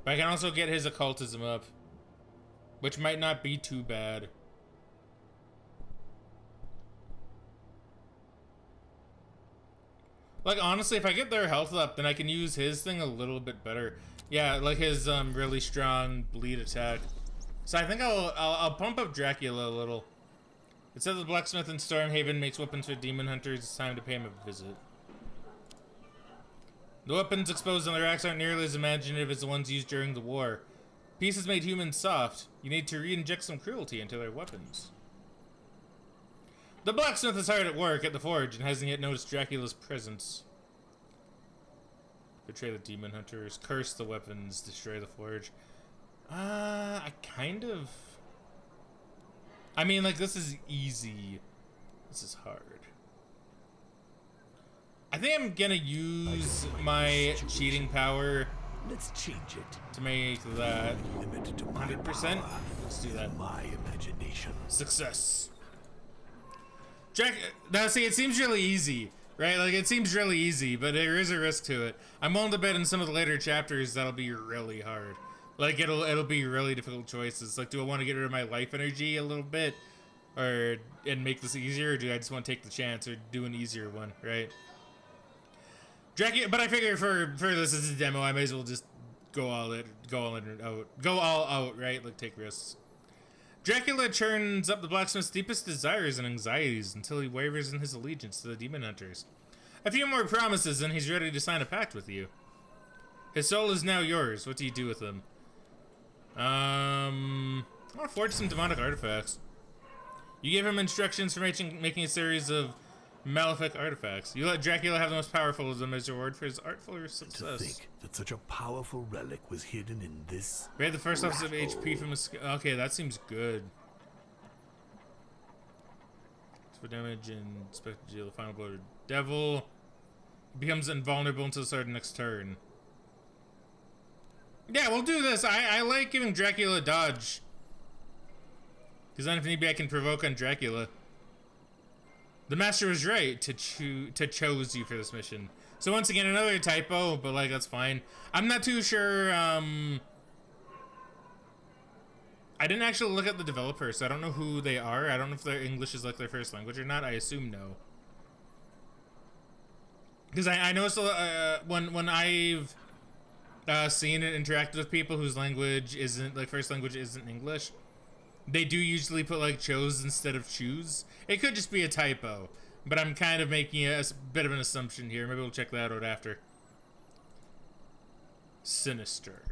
But I can also get his occultism up. Which might not be too bad. Like, honestly, if I get their health up, then I can use his thing a little bit better. Yeah, like his really strong bleed attack. So I think I'll pump up Dracula a little. It says the blacksmith in Stormhaven makes weapons for demon hunters. It's time to pay him a visit. The weapons exposed on the racks aren't nearly as imaginative as the ones used during the war. Pieces made humans soft. You need to re-inject some cruelty into their weapons. The blacksmith is hard at work at the forge and hasn't yet noticed Dracula's presence. Betray the demon hunters, curse the weapons, destroy the forge. I kind of... I mean, like, this is easy. This is hard. I think I'm gonna use my cheating power Let's change it. to make that Limit to my 100%. power. Let's do that. My imagination. Success. Now, see, it seems really easy, right? Like, it seems really easy, but there is a risk to it. I'm willing to bet in some of the later chapters that'll be really hard. Like, it'll be really difficult choices. Like, do I want to get rid of my life energy a little bit, and make this easier, or do I just want to take the chance or do an easier one, right? Dracula, but I figure for this as a demo, I may as well just go all out, right? Like, take risks. Dracula churns up the blacksmith's deepest desires and anxieties until he wavers in his allegiance to the demon hunters. A few more promises and he's ready to sign a pact with you. His soul is now yours. What do you do with him? I want to forge some demonic artifacts. You give him instructions for making a series of malefic artifacts. You let Dracula have the most powerful of them as a reward for his artful To success. think that such a powerful relic was hidden in this. Raid the first officer of HP from a... Okay, that seems good. For damage and expect to deal the final blow to the devil. Becomes invulnerable until the start of next turn. Yeah, we'll do this. I like giving Dracula dodge. Because then if need be, I can provoke on Dracula. The master was right to chose you for this mission. So once again, another typo, but like, that's fine. I'm not too sure, I didn't actually look at the developer, so I don't know who they are. I don't know if their English is like their first language or not. I assume no. Because I noticed when I've seen and interacted with people whose language isn't, like, first language isn't English, they do usually put like chose instead of choose. It could just be a typo, but I'm kind of making a bit of an assumption here. Maybe we'll check that out after. Sinister.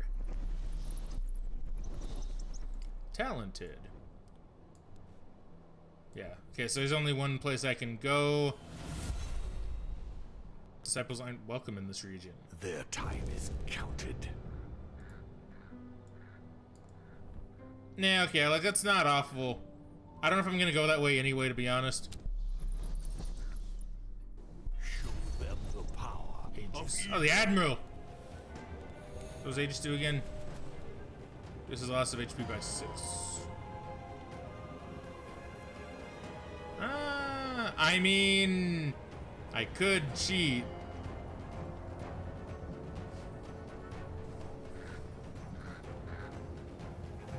Talented. Yeah. Okay, so there's only one place I can go. Disciples aren't welcome in this region. Their time is counted. Nah, okay, like, that's not awful. I don't know if I'm gonna go that way anyway, to be honest. Show them the power. Aegis. Oh, the Admiral! What does Aegis do again? This is loss of HP by 6. I mean... I could cheat.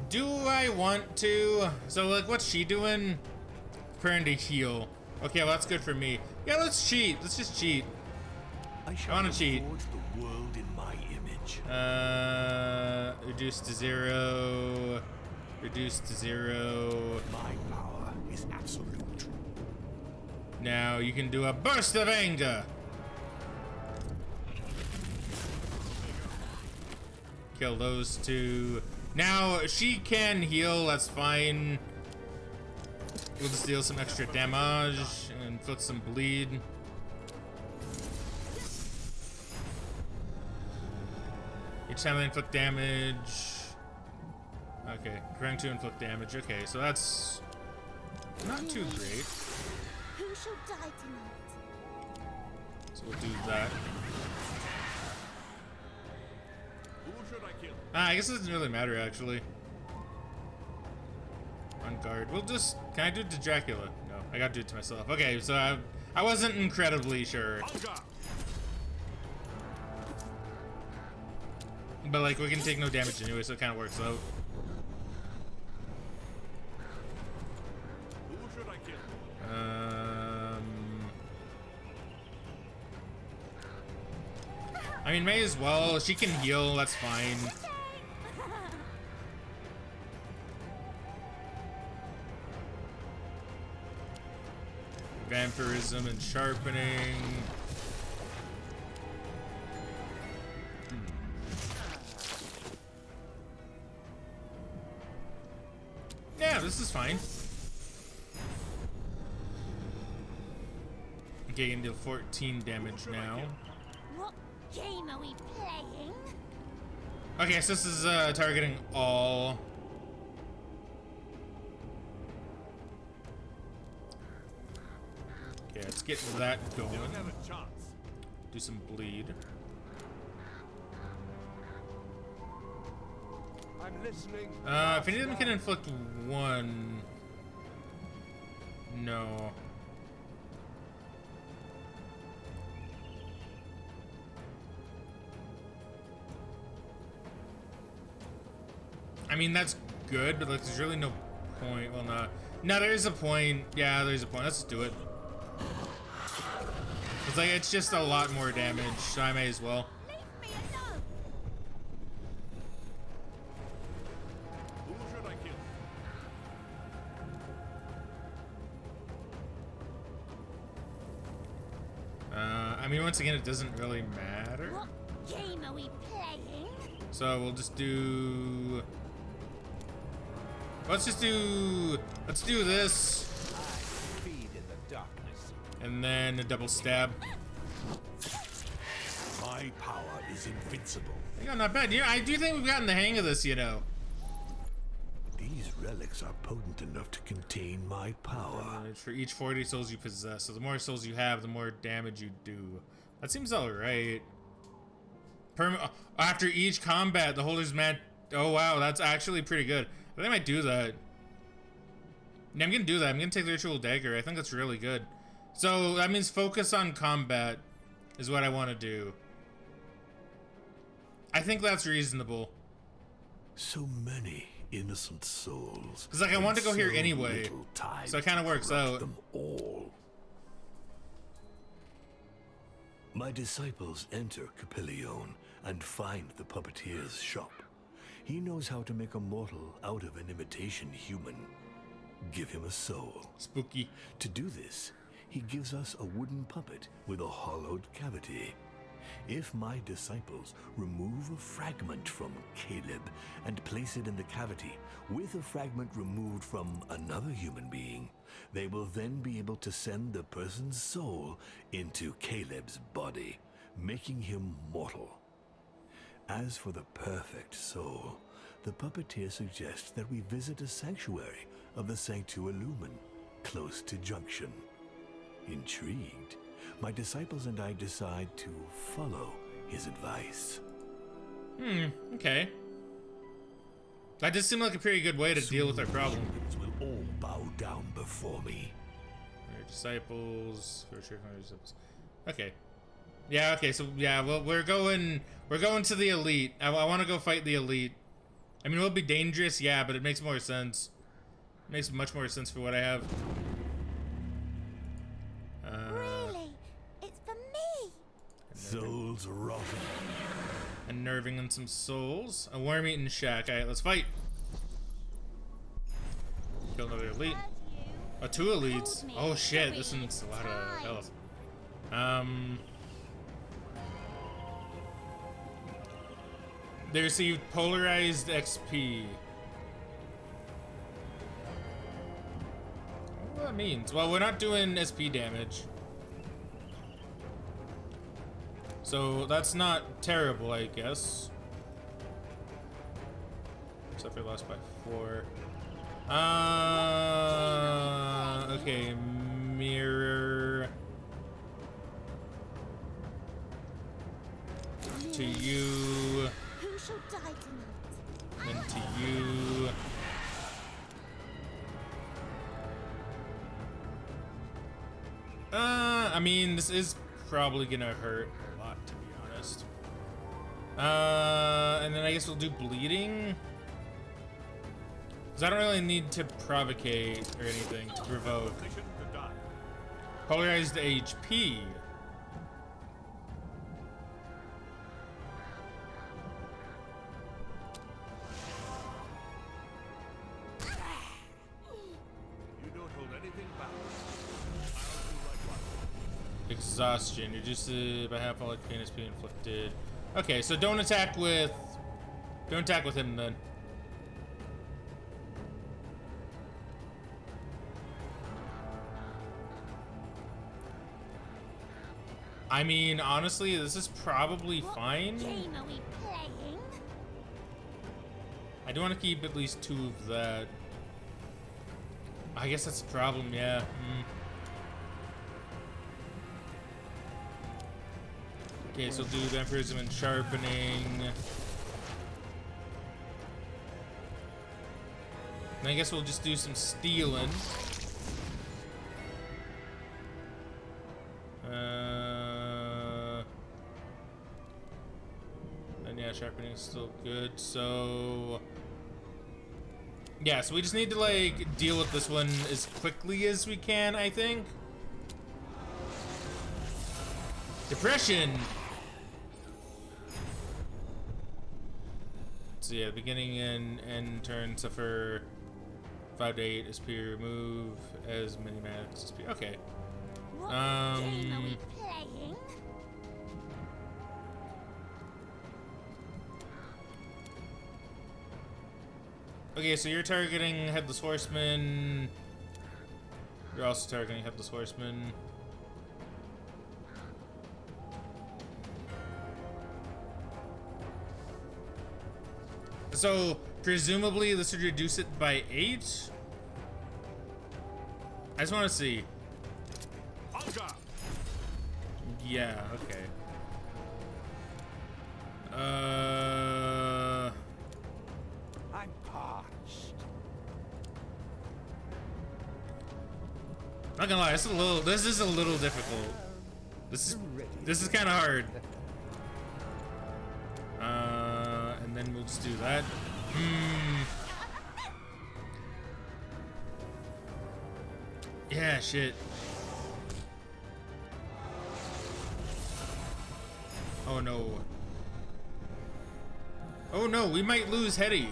Do I want to? So, like, what's she doing? Preparing to heal. Okay, well, that's good for me. Yeah, let's cheat. Let's just cheat. I wanna cheat. forge the world in my image. Reduce to 0. Reduce to 0. My power is absolute. Now you can do a burst of anger. Kill those two. Now she can heal, that's fine. We'll just deal some extra damage and inflict some bleed. Each time they inflict damage. Okay, trying to inflict damage. Okay, so that's not too great. Who shall die tonight? So we'll do that. Who should I kill? I guess it doesn't really matter, actually. On guard. We'll just... Can I do it to Dracula? No, I gotta do it to myself. Okay, so I wasn't incredibly sure. Hunger! But, like, we can take no damage anyway, so it kind of works out. Who should I kill? I mean, may as well. She can heal, that's fine. Vampirism and sharpening. Yeah, this is fine. Okay, you can deal 14 damage now. What game are we playing? Okay, so this is targeting all. Let's get that going. Don't have a chance. Do some bleed. I'm listening. If any of them can inflict one. No. I mean, that's good, but like, there's really no point. Well, no. No, there is a point. Yeah, there's a point. Let's just do it. It's like, it's just a lot more damage, so I may as well. Leave me alone. Who should I kill? I mean, once again, it doesn't really matter. What game are we playing? So we'll just do. Let's do this, Feed in the darkness. and then a double stab. My power is invincible. Yeah, not bad. Yeah, I do think we've gotten the hang of this, you know. These relics are potent enough to contain my power. For each 40 souls you possess, so the more souls you have, the more damage you do. That seems alright. After each combat, the holder's man. Oh wow, that's actually pretty good. I think I might do that. Yeah, I'm gonna do that. I'm gonna take the ritual dagger. I think that's really good. So that means focus on combat is what I want to do. I think that's reasonable. So many innocent souls. 'Cause, like, I want to go and here so anyway. little time So it kinda to works corrupt out. them all. My disciples enter Capillion and find the puppeteer's shop. He knows how to make a mortal out of an imitation human. Give him a soul. Spooky. To do this, he gives us a wooden puppet with a hollowed cavity. If my disciples remove a fragment from Caleb and place it in the cavity with a fragment removed from another human being, they will then be able to send the person's soul into Caleb's body, making him mortal. As for the perfect soul, the puppeteer suggests that we visit a sanctuary of the Sanctua Lumen, close to Junction. Intrigued, my disciples and I decide to follow his advice. Okay. That does seem like a pretty good way to deal with our problem. Humans will all bow down before me. Your disciples. Okay. Yeah. Okay. So yeah, well, we're going to the elite. I want to go fight the elite. I mean, it will be dangerous, yeah, but it makes more sense. It makes much more sense for what I have. Really? It's for me. Souls rotten. Unnerving and some souls. A worm-eaten shack. Alright, let's fight. Kill another elite. Heard you. Oh, two elites. Oh shit, this one's a lot of health. They received polarized XP. What that means? Well, we're not doing SP damage. So that's not terrible, I guess. Except for lost by 4. Okay, mirror. To you. Who shall die tonight? Then to you. I mean, this is probably gonna hurt a lot, to be honest. And then I guess we'll do bleeding. Because I don't really need to provocate or anything to provoke. Position to die. Polarized HP. You don't hold anything back. I'll do likewise. Exhaustion. Reduce by half all pain is being inflicted. Okay, so don't attack with him then. I mean, honestly, this is probably fine. Game are we playing? I do want to keep at least 2 of that. I guess that's a problem, yeah. Okay, so do vampirism and sharpening. And I guess we'll just do some stealing. And yeah, sharpening is still good. So yeah, so we just need to like deal with this one as quickly as we can, I think. Depression. So yeah, beginning and end turn suffer 5 to 8 SP, remove as many max SP. Okay. What game are we playing? Okay, so you're targeting Headless Horseman. You're also targeting Headless Horseman. So, presumably this would reduce it by 8? I just want to see. Yeah, okay. I'm parched. Not gonna lie, this is a little difficult. This is kind of hard. And then we'll just do that. Yeah, shit. Oh no. Oh no, we might lose Hetty.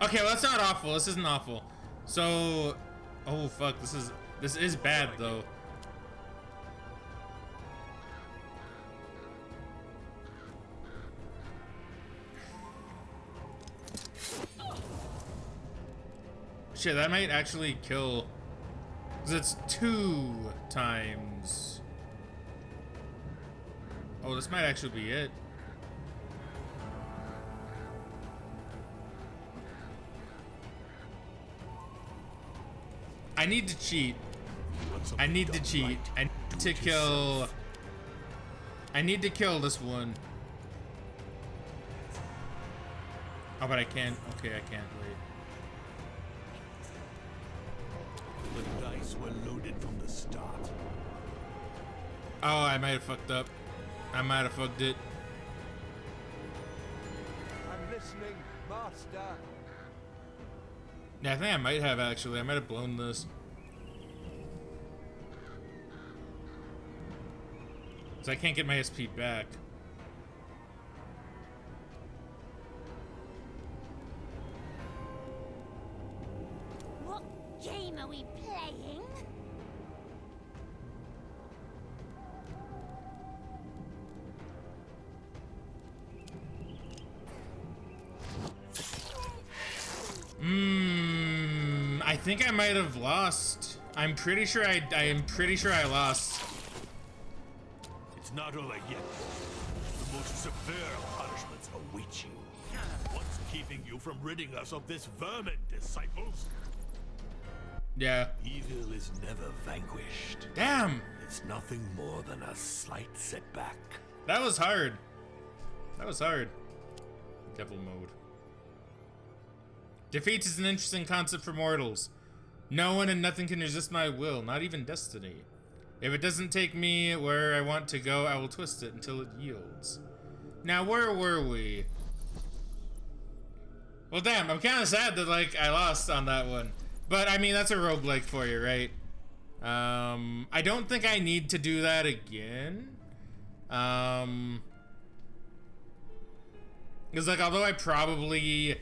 Okay, well that's not awful. This isn't awful. So, oh fuck, this is bad though. Shit, that might actually kill. Cause it's 2 times. Oh, this might actually be it. I need to cheat. I need to cheat. I need to kill. I need to kill this one. Oh, but I can't. Okay, I can't wait. The dice were loaded from the start. Oh, I might have fucked up. I might have fucked it. I'm listening, Master. Yeah, I think I might have actually. I might have blown this. So I can't get my SP back. What game are we playing? I think I might have lost. I'm pretty sure I am pretty sure I lost. It's not over yet. The most severe punishments await you. What's keeping you from ridding us of this vermin, disciples? Yeah. Evil is never vanquished. Damn. It's nothing more than a slight setback. That was hard. That was hard. Devil mode. Defeat is an interesting concept for mortals. No one and nothing can resist my will, not even destiny. If it doesn't take me where I want to go, I will twist it until it yields. Now, where were we? Well, damn, I'm kind of sad that, like, I lost on that one. But, I mean, that's a roguelike for you, right? I don't think I need to do that again. Because, like, although I probably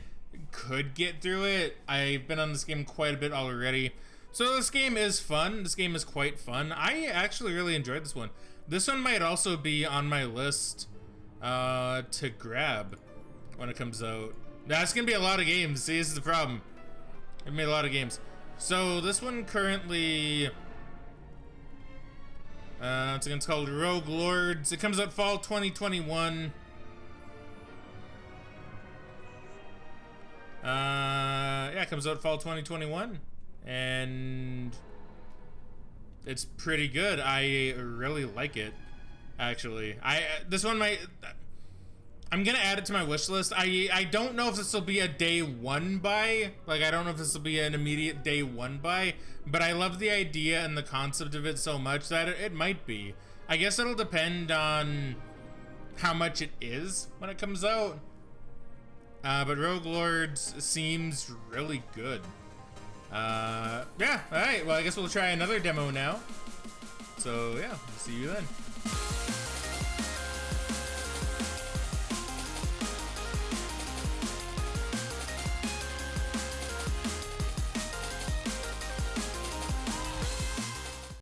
could get through it, I've been on this game quite a bit already. So this game is fun. This game is quite fun. I actually really enjoyed this one. This one might also be on my list to grab when it comes out. That's gonna be a lot of games. See, this is the problem. It made a lot of games. So this one currently, it's called Rogue Lords. It comes out fall 2021. Yeah, it comes out fall 2021, and it's pretty good. I really like it. actually. This one might... I'm gonna add it to my wish list. I don't know if this will be a day one buy. Like, I don't know if this will be an immediate day one buy, but I love the idea and the concept of it so much that it might be. I guess it'll depend on how much it is when it comes out. But Rogue Lords seems really good. Yeah, alright, well I guess we'll try another demo now. So yeah, see you then.